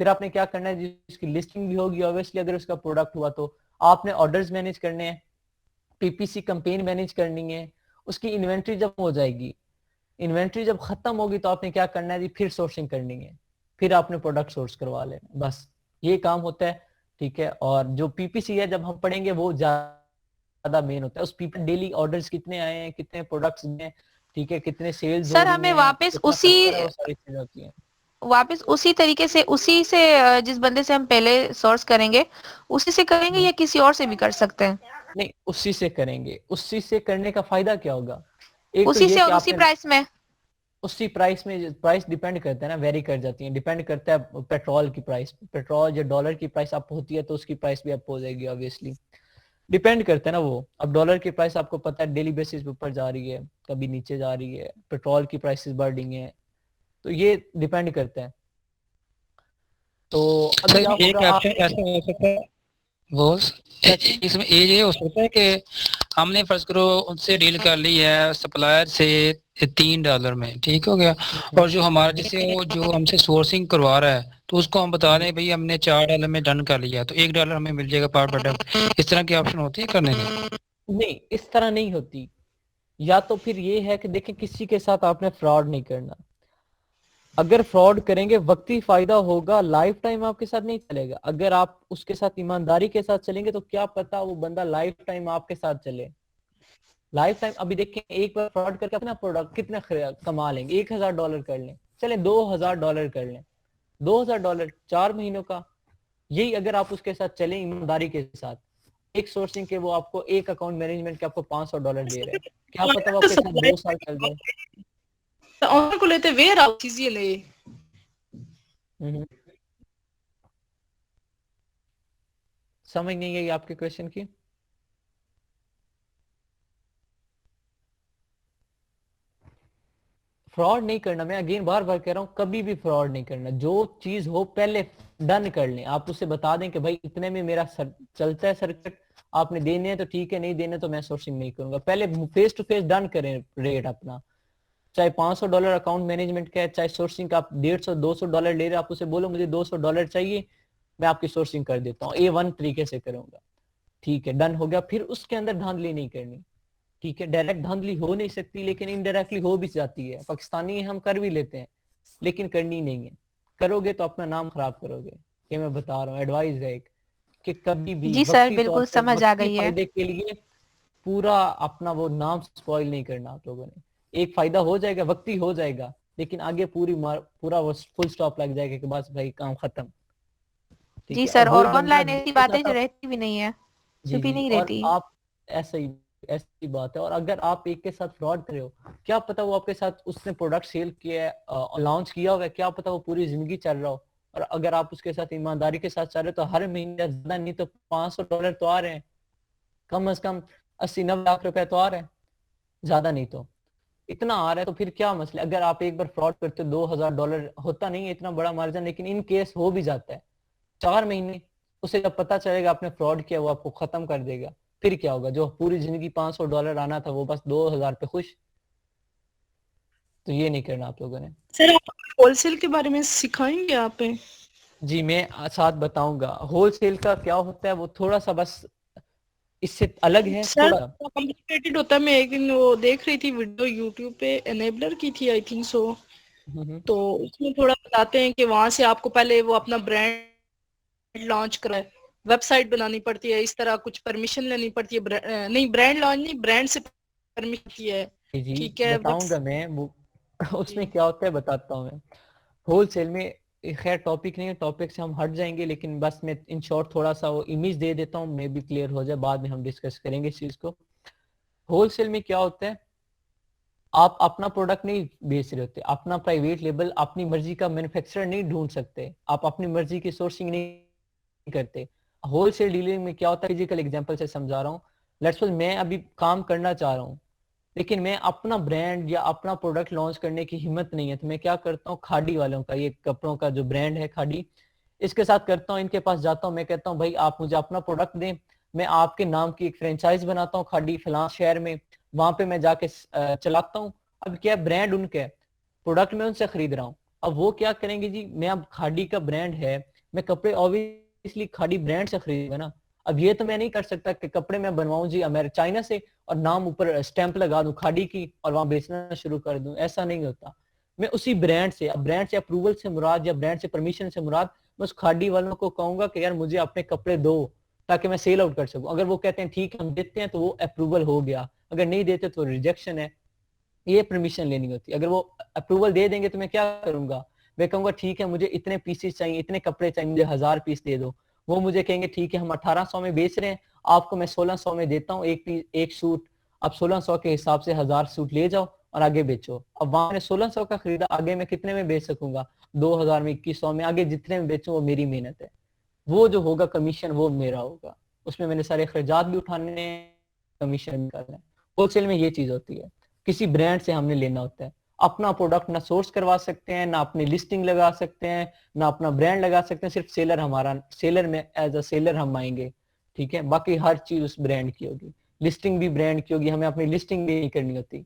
फिर आपने क्या करना है, जिसकी लिस्टिंग भी होगी ऑब्वियसली, अगर उसका प्रोडक्ट हुआ तो आपने ऑर्डर्स मैनेज करने हैं, पीपीसी कैंपेन मैनेज करनी है, उसकी इन्वेंट्री जब हो जाएगी, इन्वेंट्री जब खत्म होगी तो आपने क्या करना है जी, फिर सोर्सिंग करनी है, फिर आपने प्रोडक्ट सोर्स करवा लेना, बस ये काम होता है। ठीक है, और जो पीपीसी है जब हम पढ़ेंगे वो ज्यादा मेन होता है, उस पीपी डेली ऑर्डर्स कितने आए हैं, कितने प्रोडक्ट्स हैं, ठीक है, कितने सेल्स हो सर रही हमें हैं, कितना कस्टमर है, वो सारी चीजें होती हैं। वापस उसी तरीके से, उसी से जिस बंदे से हम पहले सोर्स करेंगे उसी से करेंगे या किसी और से भी कर सकते हैं? नहीं, उसी से करेंगे। उसी से करने का फायदा क्या होगा, एक तो उसी ये से कि और उसी आपने प्राइस में? उसी प्राइस में, प्राइस डिपेंड करता है ना, वेरी कर जाती है, डिपेंड करता है पेट्रोल की प्राइस, पेट्रोल या डॉलर की प्राइस अप होती है तो उसकी प्राइस भी अप हो जाएगी ऑब्वियसली, डिपेंड करता है ना वो। अब डॉलर की प्राइस आपको पता है डेली बेसिस पे ऊपर जा रही है, कभी नीचे जा रही है, पेट्रोल की प्राइसेस बढ़ रही हैं, तो ये डिपेंड करता है। तो अभी क्या एक होगा, ऑप्शन आपने ऐसा हो सकता है बॉस, क्या चीज? इसमें ये हो सकता है कि हमने फर्ज करो उनसे डील कर ली है सप्लायर से $3 में, ठीक हो गया, और जो हमारा जैसे वो जो हमसे सोर्सिंग करवा रहा है तो उसको हम बता रहे हैं भाई हमने $4 में डन कर लिया तो $1 हमें मिल जाएगा पर प्रोडक्ट, इस तरह की ऑप्शन होती है करने की? नहीं, इस तरह नहीं होती। या तो फिर ये है कि देखें, किसी के साथ आपने फ्रॉड नहीं करना, अगर फ्रॉड करेंगे वक्ती फायदा होगा, लाइफ टाइम आपके साथ नहीं चलेगा। अगर आप उसके साथ ईमानदारी के साथ चलेंगे तो क्या पता वो बंदा लाइफ टाइम आपके साथ चले, लाइफ टाइम। अभी देखें, एक बार फ्रॉड करके अपना प्रोडक्ट कितना कमा लेंगे, $1000 कर लें, चले $2000 कर लें, $2000 4 महीनों का। यही अगर आप उसके साथ चले ईमानदारी के साथ, एक सोर्सिंग के वो आपको एक अकाउंट मैनेजमेंट के आपको $500 दे रहे हैं, क्या पता वो तो आपके साथ 2 साल चल जाए। ऑनर को लेते वेयर हाउस इजीली। हम्म। समझ नहीं आई आपके क्वेश्चन की। फ्रॉड नहीं करना, मैं अगेन बार बार कह रहा हूँ, कभी भी फ्रॉड नहीं करना। जो चीज हो पहले डन कर लें, आप उसे बता दें कि भाई इतने में मेरा चलता है सर्किट, आपने देने हैं तो ठीक है, नहीं देने तो मैं सोर्सिंग नहीं करूंगा। पहले फेस टू फेस डन करें रेट अपना, चाहे $500 अकाउंट मैनेजमेंट का है, चाहे सोर्सिंग का आप $150-200 ले रहे, आप उसे बोलो मुझे $200 चाहिए, मैं आपकी सोर्सिंग कर देता हूँ, A1 तरीके से करूंगा, ठीक है, डन हो गया। फिर उसके अंदर धांधली नहीं करनी, ठीक है। डायरेक्ट धांधली हो नहीं सकती लेकिन इनडायरेक्टली हो भी जाती है, पाकिस्तानी हम कर भी लेते हैं, लेकिन करनी नहीं है। करोगे तो अपना नाम खराब करोगे, ये मैं बता रहा हूँ, एडवाइस है एक, कि कभी भी जी सर, वक्ती तौर बिल्कुल पे समझ आ वक्ती गई है। फायदे के लिए पूरा अपना वो नाम स्पॉइल नहीं करना आप लोगों ने। एक फायदा हो जाएगा, वक्ती हो जाएगा, लेकिन आगे पूरा वो फुल स्टॉप लग जाएगा कि बस भाई काम खत्म, ठीक जी है। और सर, वही और बंदा ऑनलाइन ऐसी जिसके बातें साथ जो आप, रहती भी नहीं है, जी छुपी जी, नहीं और रहती। आप ऐसा ही, ऐसी बात है। और अगर आप एक के साथ फ्रॉड कर रहे हो, क्या पता वो आपके साथ उसने प्रोडक्ट सेल किया है, लॉन्च किया होगा, क्या पता वो पूरी जिंदगी चल रहा हो, और अगर आप उसके साथ ईमानदारी के साथ चल रहे हो तो हर महीने ज्यादा नहीं तो $500 तो आ रहे हैं, कम से कम 80-90 लाख रुपए तो आ रहे हैं, ज्यादा नहीं तो इतना आ रहा है। तो फिर क्या मसला, अगर आप एक बार फ्रॉड करते हो, $2000 होता नहीं है इतना बड़ा मार्जिन, लेकिन इन केस हो भी जाता है, 4 महीने, उसे जब पता चलेगा आपने फ्रॉड किया वो आपको खत्म कर देगा। फिर क्या होगा, जो पूरी जिंदगी $500 आना था वो बस 2000 पे खुश। तो ये नहीं करना आप लोगों ने। सर आप होलसेल के बारे में सिखाएंगे आप? जी मैं साथ बताऊंगा, होलसेल का क्या होता है, वो थोड़ा सा बस इससे अलग है सर थोड़ा। कॉम्प्लिकेटेड होता है। मैं एक दिन वो देख रही थी वीडियो यूट्यूब पे, एनेबलर की थी आई थिंक सो। हम्म। तो उसमें थोड़ा बताते हैं कि वहां से आपको पहले वो अपना ब्रांड लॉन्च कराए, वेबसाइट बनानी पड़ती है, इस तरह कुछ परमिशन लेनी पड़ती है, नहीं ब्रांड लॉन्च नहीं, ब्रांड से परमिशन है। जी ठीक है बताऊंगा मैं वो जी। उसमें क्या होता है बताता हूँ मैं। होलसेल में, खैर टॉपिक नहीं है, टॉपिक से हम हट जाएंगे, लेकिन बस मैं इन शॉर्ट थोड़ा सा वो इमेज दे देता हूँ, मे भी क्लियर हो जाए, बाद में हम डिस्कस करेंगे इस चीज को। होलसेल में क्या होता है, आप अपना प्रोडक्ट नहीं बेच रहे होते, अपना प्राइवेट लेबल अपनी मर्जी का मैन्युफैक्चरर नहीं ढूंढ सकते, आप अपनी मर्जी की सोर्सिंग नहीं करते। होलसेल डीलिंग में क्या होता है, फिजिकल एग्जांपल से समझा रहा हूँ। लेट्स सपोज मैं अभी काम करना चाह रहा हूँ, लेकिन मैं अपना ब्रांड या अपना प्रोडक्ट लॉन्च करने की हिम्मत नहीं है, तो मैं क्या करता हूँ, खाड़ी वालों का, ये कपड़ों का जो ब्रांड है खाड़ी, इसके साथ करता हूँ, इनके पास जाता हूँ, मैं कहता हूँ भाई आप मुझे अपना प्रोडक्ट दें, मैं आपके नाम की एक फ्रेंचाइज बनाता हूँ खाड़ी फलां शहर में, वहां पे मैं जाके चलाता हूँ। अब क्या ब्रांड उनका है, प्रोडक्ट मैं उनसे खरीद रहा हूँ। अब वो क्या करेंगे जी, मैं अब खाड़ी का ब्रांड है, मैं कपड़े ऑब्वियसली खाड़ी ब्रांड से खरीदूंगा ना। अब ये तो मैं नहीं कर सकता कि कपड़े मैं बनवाऊं जी चाइना से और नाम ऊपर स्टैंप लगा दूं खाड़ी की और वहां बेचना शुरू कर दूं, ऐसा नहीं होता। मैं उसी ब्रांड से, अब ब्रांड से अप्रूवल से मुराद या ब्रांड से परमिशन से मुराद, मैं उस खाड़ी वालों को कहूंगा कि यार मुझे अपने कपड़े दो ताकि मैं सेल आउट कर सकूं। अगर वो कहते हैं ठीक है हम देते हैं तो वो अप्रूवल हो गया, अगर नहीं देते तो रिजेक्शन है, ये परमिशन लेनी होती है। अगर वो अप्रूवल दे देंगे तो मैं क्या करूंगा, मैं कहूंगा ठीक है मुझे इतने पीसेस चाहिए, इतने कपड़े चाहिए, मुझे 1000 पीस दे दो। वो मुझे कहेंगे ठीक है हम 1800 में बेच रहे हैं, आपको मैं 1600 में देता हूँ एक पीस एक सूट, अब 1600 के हिसाब से 1000 सूट ले जाओ और आगे बेचो। अब वहां मैंने 1600 का खरीदा, आगे मैं कितने में बेच सकूंगा, 2000 में, 2100 में, आगे जितने में बेचूं वो मेरी मेहनत है। वो जो होगा कमीशन वो मेरा होगा, उसमें मैंने सारे खर्चात भी उठाने, कमीशन भी करना है। होलसेल में ये चीज होती है, किसी ब्रांड से हमने लेना होता है। अपना प्रोडक्ट ना सोर्स करवा सकते हैं, ना अपनी लिस्टिंग लगा सकते हैं, ना अपना ब्रांड लगा सकते हैं, सिर्फ सेलर हमारा, सेलर में एज अ सेलर हम आएंगे, ठीक है, बाकी हर चीज उस ब्रांड की होगी, लिस्टिंग भी ब्रांड की होगी, हमें अपनी लिस्टिंग भी नहीं करनी होती,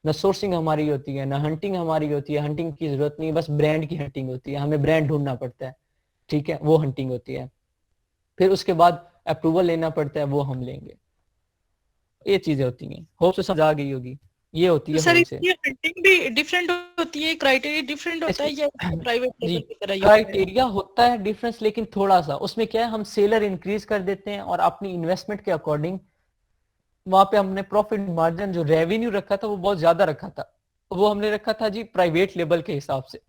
ना सोर्सिंग हमारी होती है, ना हंटिंग हमारी होती है, हंटिंग की जरूरत नहीं, बस ब्रांड की हंटिंग होती है, हमें ब्रांड ढूंढना पड़ता है, ठीक है, वो हंटिंग होती है। फिर उसके बाद अप्रूवल लेना पड़ता है, वो हम लेंगे। ये चीजें होती हैं, होप से समझ आ गई होगी। ये होती तो है सर होलसेल। ये हंटिंग भी डिफरेंट होती है, क्राइटेरिया डिफरेंट होता है, या प्राइवेट जी, लेवल की तरह ही होता है? क्राइटेरिया होता है डिफरेंस, लेकिन थोड़ा सा उसमें क्या है, हम सेलर इंक्रीज कर देते हैं और अपनी इन्वेस्टमेंट के अकॉर्डिंग वहां पे हमने प्रॉफिट मार्जिन जो रेवेन्यू रखा था वो बहुत ज्यादा रखा था, वो हमने रखा था जी प्राइवेट लेवल के हिसाब से।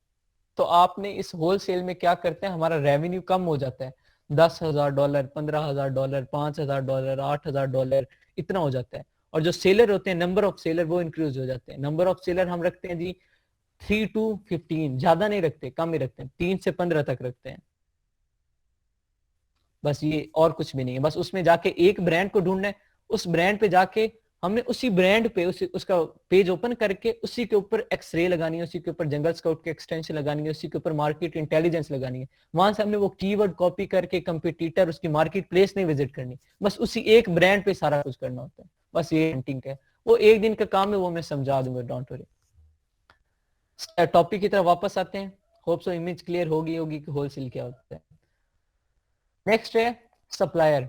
तो आपने इस होलसेल में क्या करते हैं, हमारा रेवेन्यू कम हो जाता है, $10,000, $15,000, $5,000, $8,000, इतना हो जाता है। और जो सेलर होते हैं, नंबर ऑफ सेलर वो इंक्रीज हो जाते हैं। नंबर ऑफ सेलर हम रखते हैं जी 3 to 15, ज्यादा नहीं रखते, कम ही रखते हैं, 3 से 15 तक रखते हैं, बस ये, और कुछ भी नहीं है। बस उसमें जाके एक ब्रांड को ढूंढना है, उस ब्रांड पे जाके हमने उसी ब्रांड पे उसका पेज ओपन करके उसी के ऊपर एक्सरे लगानी है, उसी के ऊपर जंगल स्काउट की एक्सटेंशन लगानी है, उसी के ऊपर मार्केट इंटेलिजेंस लगानी है। वहां से हमने वो कीवर्ड कॉपी करके कंपटीटर उसकी मार्केट प्लेस नहीं विजिट करनी, बस उसी एक ब्रांड पे सारा कुछ करना होता है। बस ये हंटिंग है, वो एक दिन का काम है, वो मैं समझा दूंगा, डोंट वरी। टॉपिक की तरफ वापस आते हैं, होप सो इमेज क्लियर होगी कि होलसेल क्या होता है। नेक्स्ट है सप्लायर।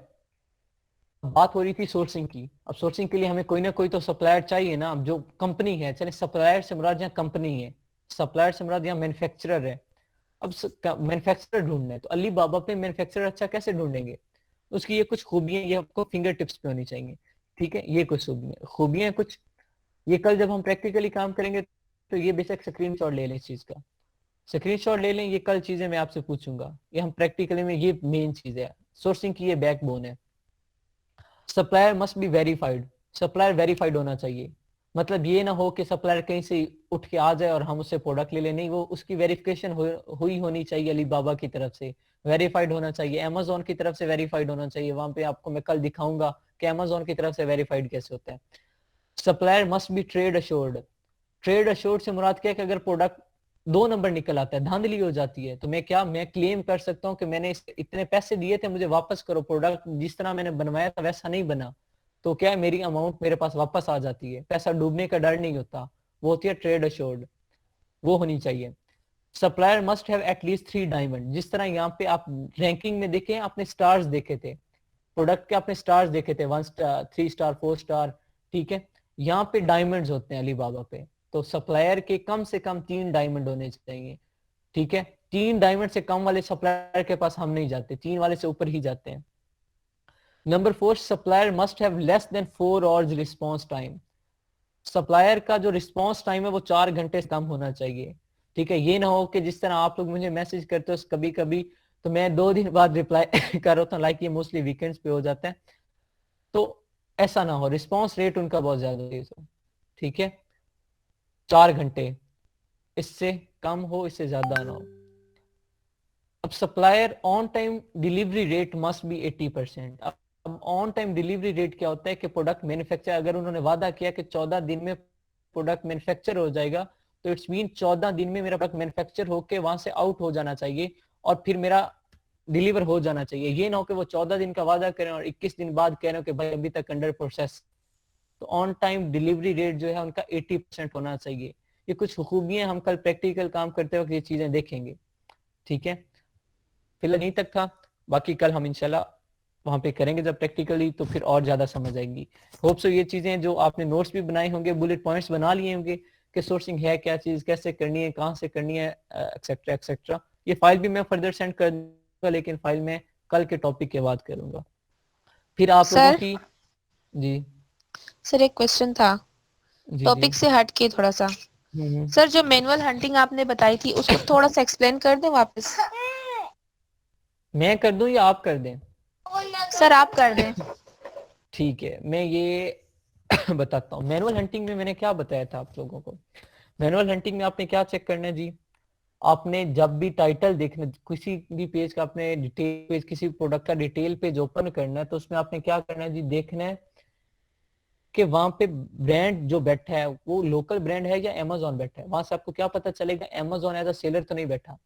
बात हो रही थी सोर्सिंग की, अब सोर्सिंग के लिए हमें कोई ना कोई तो सप्लायर चाहिए ना। अब जो कंपनी है, चले सप्लायर से मुराद यहाँ कंपनी है, सप्लायर से मुराद यहाँ मैन्युफैक्चरर है। अब मैन्युफैक्चरर ढूंढना है तो अली बाबा पे मैन्युफैक्चरर अच्छा कैसे ढूंढेंगे, उसकी ये कुछ खूबियां, ये आपको फिंगर टिप्स पे होनी चाहिए, ठीक है। ये कुछ खूबियां कुछ, ये कल जब हम प्रैक्टिकली काम करेंगे तो ये बेशक स्क्रीन शॉट ले लें, इस चीज का स्क्रीन शॉट ले लें, ये कल चीजें मैं आपसे पूछूंगा, ये हम प्रैक्टिकली में, ये मेन चीज है सोर्सिंग की, ये बैकबोन है। Supplier must be verified, supplier verified होना चाहिए। मतलब ये ना हो कि सप्लायर कहीं से उठ के आ जाए और हम उससे प्रोडक्ट ले लें, नहीं, वो उसकी वेरिफिकेशन हुई होनी चाहिए, अलीबाबा की तरफ से वेरीफाइड होना चाहिए, अमेजोन की तरफ से वेरीफाइड होना चाहिए। वहां पे आपको मैं कल दिखाऊंगा कि अमेजोन की तरफ से वेरीफाइड कैसे होता है। Supplier must be trade assured, trade assured से मुराद क्या है कि अगर प्रोडक्ट 2 नंबर निकल आता है, धांधली हो जाती है, तो मैं क्लेम कर सकता हूँ कि मैंने इतने पैसे दिए थे, मुझे वापस करो, प्रोडक्ट जिस तरह मैंने बनवाया था वैसा नहीं बना, तो क्या है, मेरी अमाउंट मेरे पास वापस आ जाती है, पैसा डूबने का डर नहीं होता, वो होती है ट्रेड अश्योर्ड, वो होनी चाहिए। Supplier must have at least 3 diamond, जिस तरह यहाँ पे आप रैंकिंग में देखे, आपने स्टार्स देखे थे, प्रोडक्ट के आपने स्टार्स देखे थे, 1 स्टार, 3 स्टार, 4 स्टार, ठीक है। यहाँ पे डायमंड्स होते हैं अलीबाबा पे, तो सप्लायर के कम से कम 3 डायमंड होने चाहिए, ठीक है। 3 डायमंड से कम वाले सप्लायर के पास हम नहीं जाते, 3 वाले से ऊपर ही जाते हैं। Number 4, supplier must have less than 4 hours response time, supplier का जो रिस्पॉन्स टाइम है वो 4 घंटे से कम होना चाहिए, ठीक है। ये ना हो कि जिस तरह आप लोग मुझे मैसेज करते हो कभी कभी, तो मैं 2 दिन बाद रिप्लाई कर रहा हूँ, लाइक ये मोस्टली वीकेंड्स पे हो जाता है, तो ऐसा ना हो, रिस्पॉन्स रेट उनका बहुत ज्यादा तेज हो, ठीक है। 4 घंटे, इससे कम हो, इससे ज्यादा ना हो। अब supplier on time delivery rate must be 80%। अब ऑन टाइम डिलीवरी रेट क्या होता है कि प्रोडक्ट मैन्युफैक्चर, अगर उन्होंने वादा किया कि 14 दिन में प्रोडक्ट मैन्युफैक्चर हो जाएगा, तो इट्स मीन 14 दिन में मेरा प्रोडक्ट मैन्युफैक्चर होके वहां से आउट हो जाना चाहिए और फिर मेरा डिलीवर हो जाना चाहिए। ये ना हो कि वो 14 दिन का वादा करें और 21 दिन बाद कह रहे हो कि भाई अभी तक अंडर प्रोसेस। तो ऑन टाइम डिलीवरी रेट जो है उनका 80% होना चाहिए। ये कुछ खूबियां हम कल प्रैक्टिकल काम करते वक्त ये चीजें देखेंगे, ठीक है। फिलहाल यहीं तक था, बाकी कल हम इंशाल्लाह वहां पे करेंगे जब प्रैक्टिकली, तो फिर और ज्यादा समझ आएंगी। होप सो ये चीजें जो आपने नोट्स भी बनाए होंगे, बुलेट पॉइंट्स बना लिए होंगे कि सोर्सिंग है क्या चीज, कैसे करनी है, कहाँ से करनी है, एक्सेट्रा एक्सेट्रा। ये फाइल भी मैं फर्दर सेंड कर दूंगा, लेकिन फाइल में कल के टॉपिक के बाद करूंगा। फिर आप लोगों की जी सर एक क्वेश्चन था, जी टॉपिक से हट के थोड़ा सा। सर जो मैनुअल हंटिंग आपने बताई थी उसको थोड़ा सा एक्सप्लेन कर दें वापस। मैं कर दूं या आप कर दें? सर आप कर दें। ठीक है, मैं ये बताता हूँ। मैनुअल हंटिंग में मैंने क्या बताया था आप लोगों को। मैनुअल हंटिंग में आपने क्या चेक करना है जी, आपने जब भी टाइटल देखना, किसी भी पेज का आपने डिटेल पेज, किसी प्रोडक्ट का डिटेल पेज ओपन करना है, तो उसमें आपने क्या करना है जी, देखना है कि वहां पे ब्रांड जो बैठा है वो लोकल ब्रांड है या अमेजोन बैठा है। वहां से आपको क्या पता चलेगा, अमेजोन एज अ सेलर तो नहीं बैठा।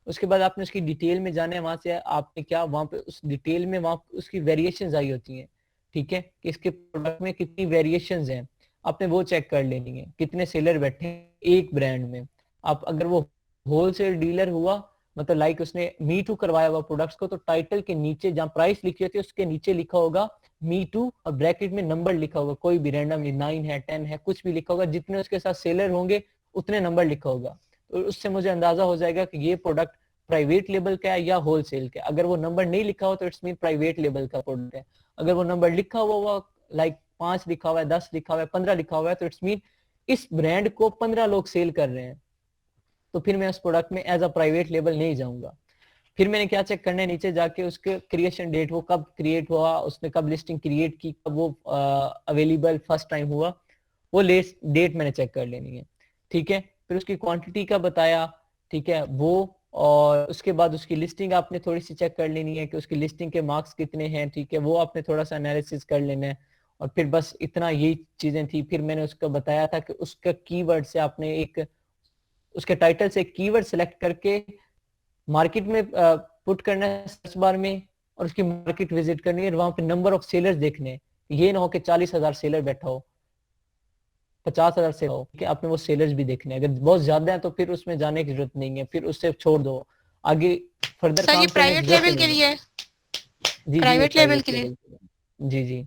उसके बाद आपने उसकी डिटेल में जाना है, वहां से आपने क्या वहां पे उस डिटेल में वहां उसकी वेरिएशंस आई होती हैं, ठीक है, कि इसके प्रोडक्ट में कितनी वेरिएशंस हैं, आपने वो चेक कर लेनी है, कितने सेलर बैठे हैं एक ब्रांड में। आप अगर वो होलसेल डीलर हुआ, मतलब लाइक उसने मी टू करवाया हुआ प्रोडक्ट्स को, तो टाइटल के नीचे जहाँ प्राइस लिखी होती है उसके नीचे लिखा होगा मी टू और ब्रैकेट में नंबर लिखा होगा, कोई भी रैंडमली 9 है 10 है कुछ भी लिखा होगा, जितने उसके साथ सेलर होंगे उतने नंबर लिखा होगा। तो उससे मुझे अंदाजा हो जाएगा कि ये प्रोडक्ट प्राइवेट लेवल का है या होलसेल का। अगर वो नंबर नहीं लिखा हो तो इट्स मीन प्राइवेट लेवल का प्रोडक्ट है। अगर वो नंबर लिखा हुआ लाइक 5 लिखा हुआ है, 10 लिखा हुआ है, 15 लिखा हुआ है, तो इट्स मीन इस ब्रांड को 15 लोग सेल कर रहे हैं। तो फिर मैं उस प्रोडक्ट में एज अ प्राइवेट लेबल नहीं जाऊंगा। फिर मैंने क्या चेक करना है, नीचे जाके उसके क्रिएशन डेट, वो कब क्रिएट हुआ, उसने कब लिस्टिंग क्रिएट की, कब वो अवेलेबल फर्स्ट टाइम हुआ, वो डेट मैंने चेक कर लेनी है, ठीक है। फिर उसकी क्वांटिटी का बताया, ठीक है वो, और उसके बाद उसकी लिस्टिंग आपने थोड़ी सी चेक कर लेनी है कि उसकी लिस्टिंग के मार्क्स कितने हैं, ठीक है, वो आपने थोड़ा सा एनालिसिस कर लेना है। और फिर बस इतना यही चीजें थी। फिर मैंने उसको बताया था कि उसका कीवर्ड से आपने एक, उसके टाइटल से कीवर्ड सेलेक्ट करके मार्केट में पुट करना है सर्च बार में, और उसकी मार्केट विजिट करनी है, वहां पे नंबर ऑफ सेलर्स देखने हैं। ये ना हो कि 40,000 सेलर बैठा हो, 50,000 सेलर हो, कि आपने वो सेलर्स भी देखने हैं। अगर बहुत ज्यादा है तो फिर उसमें जाने की जरूरत नहीं है, फिर उससे छोड़ दो, आगे फर्दर काम करने की जरूरत नहीं है। जी प्राइवेट लेवल के लिए जी जी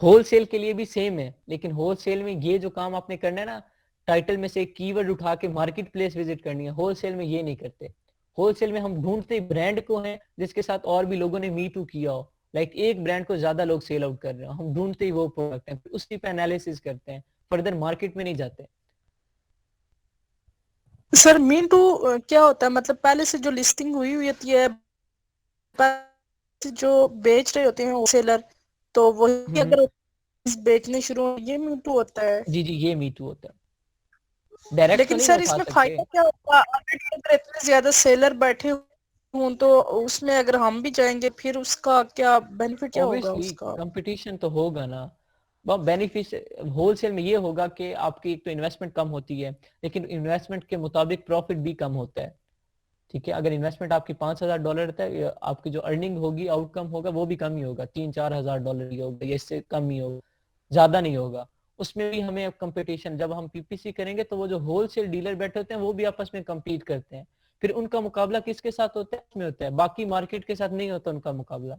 होलसेल के लिए भी सेम है, लेकिन होलसेल में ये जो काम आपने करना है ना, टाइटल में से कीवर्ड उठा के मार्केट प्लेस विजिट करनी है, होलसेल में ये नहीं करते। होलसेल में हम ढूंढते ब्रांड को हैं जिसके साथ और भी लोगों ने मी टू किया हो, लाइक एक ब्रांड को ज्यादा लोग सेल आउट कर रहे हो, हम ढूंढते ही वो प्रोडक्ट है, उसी पे एनालिसिस करते हैं, फर्दर मार्केट में नहीं जाते। सर मीन टू क्या होता है, मतलब पहले से जो लिस्टिंग हुई हुई होती है, जो बेच रहे होते हैं होलसेलर, तो वही अगर बेचने शुरू हो, ये मीन टू होता है। जी जी ये मी टू होता है, डायरेक्ट लेकिन सर इसमें फायदा क्या होगा, अगर इतने ज्यादा सेलर बैठे हों तो उसमें अगर हम भी जाएंगे फिर उसका क्या बेनिफिट क्या होगा उसका? कंपटीशन तो होगा ना। बेनिफिट होलसेल में ये होगा कि आपकी एक तो इन्वेस्टमेंट कम होती है, लेकिन इन्वेस्टमेंट के मुताबिक प्रॉफिट भी कम होता है, ठीक है। अगर इन्वेस्टमेंट आपकी $5,000 रहता है, आपकी जो अर्निंग होगी, आउटकम होगा, वो भी कम ही होगा, $3-4 ही होगा, इससे कम ही होगा, ज्यादा नहीं होगा। उसमें भी हमें कंपटीशन, जब हम पीपीसी करेंगे तो वो जो होलसेल डीलर बैठे होते हैं वो भी आपस में कम्पीट करते हैं, फिर उनका मुकाबला किसके साथ होता है, उसमें होता है, बाकी मार्केट के साथ नहीं होता उनका मुकाबला।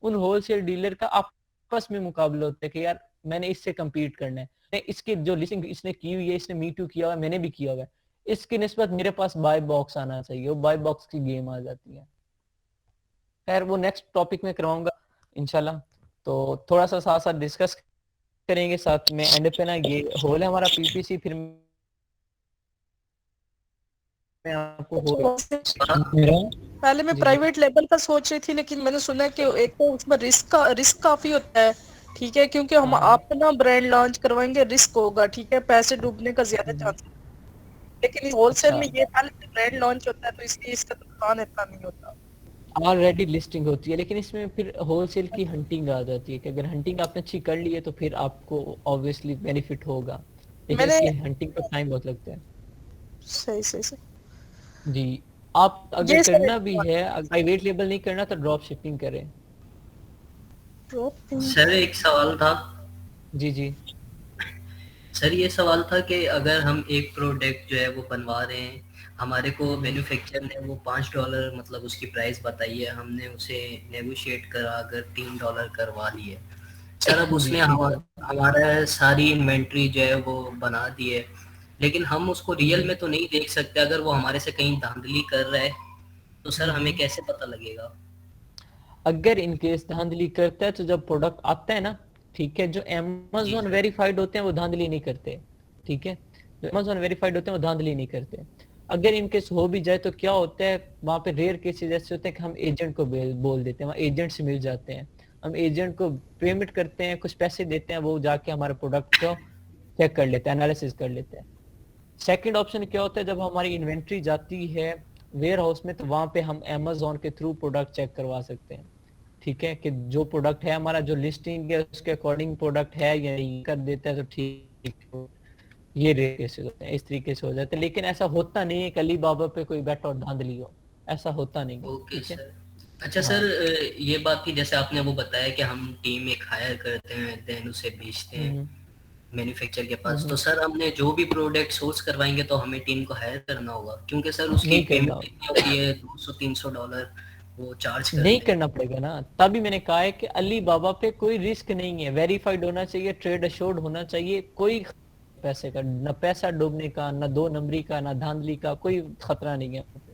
उन होलसेल डीलर का आपस में मुकाबला होता है कि यार मैंने इससे कम्पीट करना है, इसकी जो लिस्टिंग इसने की हुई है, इसने मी टू किया हुआ है, मैंने भी किया हुआ है, इसकी निस्बत मेरे पास बाय बॉक्स आना चाहिए, वो बाय बॉक्स की गेम आ जाती है। खैर वो नेक्स्ट टॉपिक में करवाऊंगा इंशाल्लाह, तो थोड़ा सा साथ साथ डिस्कस करेंगे साथ में। एंड पे ना ये होल है हमारा पीपीसी, फिर मैं आपको पहले मैं प्राइवेट लेवल का सोच रही थी, लेकिन मैंने सुना कि एक तो उसमें रिस्क काफी होता है, ठीक है, क्योंकि हम हाँ। अपना ब्रांड लॉन्च करवाएंगे, रिस्क होगा, ठीक है, पैसे डूबने का ज्यादा चांस है। लेकिन इस होलसेल अच्छा, में ये था, ब्रांड लॉन्च होता है तो इसलिए इसका नुकसान इतना नहीं होता। ऑलरेडी लिस्टिंग होती है, लेकिन इसमें फिर होलसेल की हंटिंग आ जाती है कि अगर हंटिंग आपने अच्छी कर ली है तो फिर आपको ऑब्वियसली बेनिफिट होगा, लेकिन मैंने इसकी हंटिंग को टाइम बहुत लगता है। सही सही सही जी, आप अगर ये सर करना भी है, प्राइवेट लेबल नहीं करना तो ड्रॉप शिपिंग करें। सर एक सवाल था। जी जी। सर ये सवाल था कि अगर हम एक प्रोडक्ट जो है वो बनवा रहे हैं, हमारे को मैन्युफैक्चर ने वो $5 मतलब उसकी प्राइस बताई है, हमने उसे नेगोशिएट करा अगर $3 करवा ली है। सर अब जी उसने ठीक है। हमारा सारी इन्वेंट्री जो है वो बना दी है, लेकिन हम उसको रियल में तो नहीं देख सकते। अगर वो हमारे से कहीं धांधली कर रहा है तो सर हमें कैसे पता लगेगा? अगर इनकेस धांधली करता है तो जब प्रोडक्ट आता है ना, ठीक है, जो जी अमेजोन सर। वेरीफाइड होते हैं वो धांधली नहीं करते, ठीक है, जो अमेजोन वेरीफाइड होते हैं वो धांधली नहीं करते। अगर इनकेस हो भी जाए तो क्या होता है, वहां पे रेयर केसेस ऐसे होते हैं कि हम एजेंट को बोल देते हैं, वहाँ एजेंट से मिल जाते हैं, हम एजेंट को पेमेंट करते हैं, कुछ पैसे देते हैं, वो जाके हमारे प्रोडक्ट को चेक कर लेते हैं, एनालिसिस कर लेते हैं। सेकंड ऑप्शन क्या होता है, जब हमारी इन्वेंट्री जाती है वेयर हाउस में तो वहां पे हम अमेजोन के थ्रू प्रोडक्ट चेक करवा सकते हैं, ठीक है, कि जो प्रोडक्ट है हमारा, जो लिस्टिंग है उसके अकॉर्डिंग प्रोडक्ट है या नहीं, कर देता है तो ठीक। ये रेयर केसेस होते हैं, इस तरीके से हो जाते हैं, लेकिन ऐसा होता नहीं है कि अली बाबा पे कोई बैठा और धांधली हो, ऐसा होता नहीं है, ओके ठीक है। सर। अच्छा हाँ। सर, ये बात थी जैसे आपने वो बताया कि हम टीम एक हायर करते हैं देन उसे बेचते हैं हम्म, मैन्युफैक्चर के पास, हम्म, तो सर हमने जो भी प्रोडक्ट सोर्स करवाएंगे तो हमें टीम को हायर करना होगा, क्योंकि सर उसकी नहीं करना पेमेंट कितनी होती है, $200-300 वो चार्ज नहीं करते हैं। करना पड़ेगा ना, तभी मैंने कहा है कि अली बाबा पे कोई रिस्क नहीं है, वेरीफाइड होना चाहिए, ट्रेड अश्योर्ड होना चाहिए, कोई पैसे का न पैसा डूबने का, न दो नंबरी का, न धांधली का, कोई खतरा नहीं है वहाँ पे,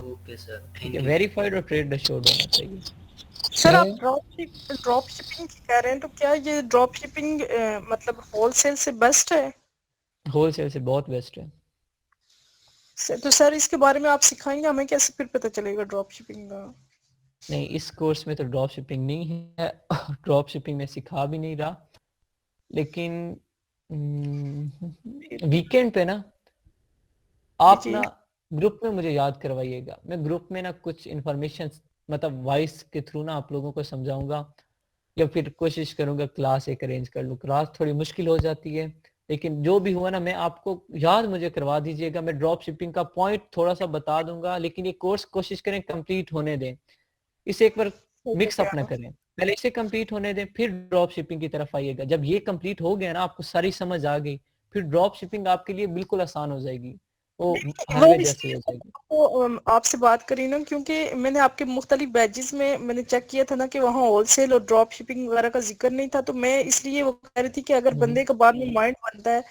ओके सर, ठीक है, थैंक यू सर। वेरीफाइड और ट्रेड अश्योर्ड होना चाहिए। सर आप सर ड्रॉप शिपिंग की कह रहे हैं, तो क्या ये ड्रॉप शिपिंग मतलब होलसेल से बेस्ट है? होलसेल से बहुत बेस्ट है। तो सर इसके बारे में आप सिखाएंगे हमें, कैसे फिर पता चलेगा ड्रॉप शिपिंग का? नहीं, इस कोर्स में तो ड्रॉप शिपिंग नहीं है, ड्रॉप शिपिंग में सिखा भी नहीं रहा, लेकिन वीकेंड पे ना आप जी ना ग्रुप में मुझे याद करवाइएगा, मैं ग्रुप में ना कुछ इंफॉर्मेशन मतलब वॉइस के थ्रू ना आप लोगों को समझाऊंगा, या फिर कोशिश करूंगा क्लास एक अरेंज कर लूँ, क्लास थोड़ी मुश्किल हो जाती है, लेकिन जो भी हुआ ना मैं आपको याद मुझे करवा दीजिएगा, मैं ड्रॉप शिपिंग का पॉइंट थोड़ा सा बता दूंगा, लेकिन ये कोर्स कोशिश करें कंप्लीट होने दें, इसे एक बार सही है मिक्स अप क्या ना ना? करें, पहले इसे कंप्लीट होने दें फिर ड्रॉप शिपिंग की तरफ आइएगा, जब ये कंप्लीट हो गया ना, आपको सारी समझ आ गई, फिर ड्रॉप शिपिंग आपके लिए बिल्कुल आसान हो जाएगी, वो नहीं, वो हाईवे जैसी इसलिए हो जाएगी। आपसे बात करी ना, क्योंकि मैंने आपके मुख्तलिफ बैचेस में मैंने चेक किया था ना कि वहाँ होलसेल और ड्रॉप शिपिंग वगैरह का जिक्र नहीं था, तो मैं इसलिए वो कह रही थी कि अगर हम्म, बंदे का बाद में माइंड बनता है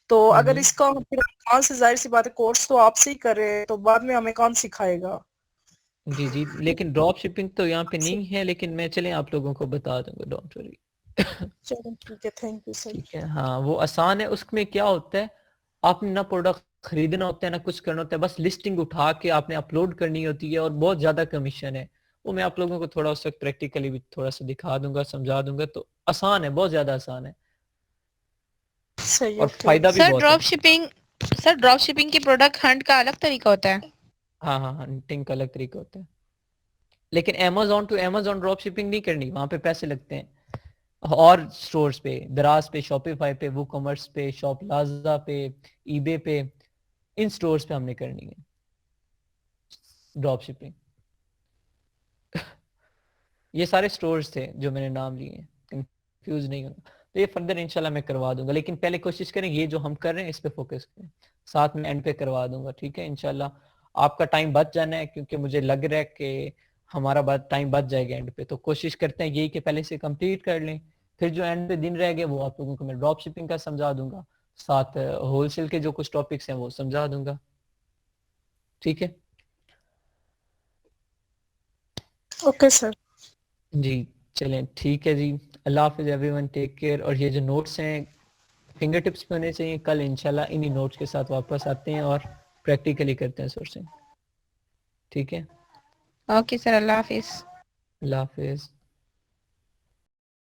तो अगर हम्म, इसका फिर कौन से, जाहिर सी बात है कोर्स तो आपसे ही कर रहे हैं, तो बाद में हमें कौन सिखाएगा? जी जी, लेकिन ड्रॉप शिपिंग तो यहाँ पे नहीं है, लेकिन मैं चले आप लोगों को बता दूंगा, डोंट वरी। चलो ठीक है, थैंक यू सर। ठीक है, हाँ वो आसान है, उसमें क्या होता है, आपने ना प्रोडक्ट खरीदना होता है ना कुछ करना होता है, बस लिस्टिंग उठा के आपने अपलोड करनी होती है, और बहुत ज्यादा कमीशन है, वो मैं आप लोगों को थोड़ा उस वक्त प्रैक्टिकली भी थोड़ा सा दिखा दूंगा, समझा दूंगा, तो आसान है, बहुत ज्यादा आसान है, सही, और ओके फायदा ओके। भी बहुत है। सर ड्रॉप शिपिंग की प्रोडक्ट हंट का अलग तरीका होता है? हाँ हाँ, हंटिंग का अलग तरीका होता है, लेकिन Amazon to Amazon drop shipping नहीं करनी, वहां पे पैसे लगते हैं, और स्टोर्स पे, दराज पे, शॉपिफाई पे, वो कॉमर्स पे, शॉप लाजा पे, ईबे पे, इन स्टोर्स पे हमने करनी है ड्रॉप शिपिंग। ये सारे स्टोर्स थे जो मैंने नाम लिए हैं, कंफ्यूज नहीं होना, तो ये फर्दर इंशाल्लाह मैं करवा दूंगा, लेकिन पहले कोशिश करें ये जो हम कर रहे हैं इस पे फोकस करें, साथ में एंड पे करवा दूंगा, ठीक है इंशाल्लाह। आपका टाइम बच जाना है, क्योंकि मुझे लग रहा है कि हमारा टाइम बच जाएगा एंड पे, तो कोशिश करते हैं यही कि पहले से कंप्लीट कर लें, फिर जो एंड पे दिन रह गए वो आप लोगों को मैं ड्रॉप शिपिंग का समझा दूंगा, साथ होलसेल के जो कुछ टॉपिक्स हैं वो समझा दूंगा, ठीक है ओके सर। जी। चलें ठीक है जी, अल्लाह हाफिज़ एवरीवन, टेक केयर, और ये जो नोट्स हैं फिंगर टिप्स पे होने चाहिए, कल इंशाल्लाह इन्हीं नोट्स के साथ वापस आते हैं और प्रैक्टिकली करते हैं सोर्सिंग, ठीक है, ओके सर, अल्लाह हाफिज। अल्लाह हाफिज़।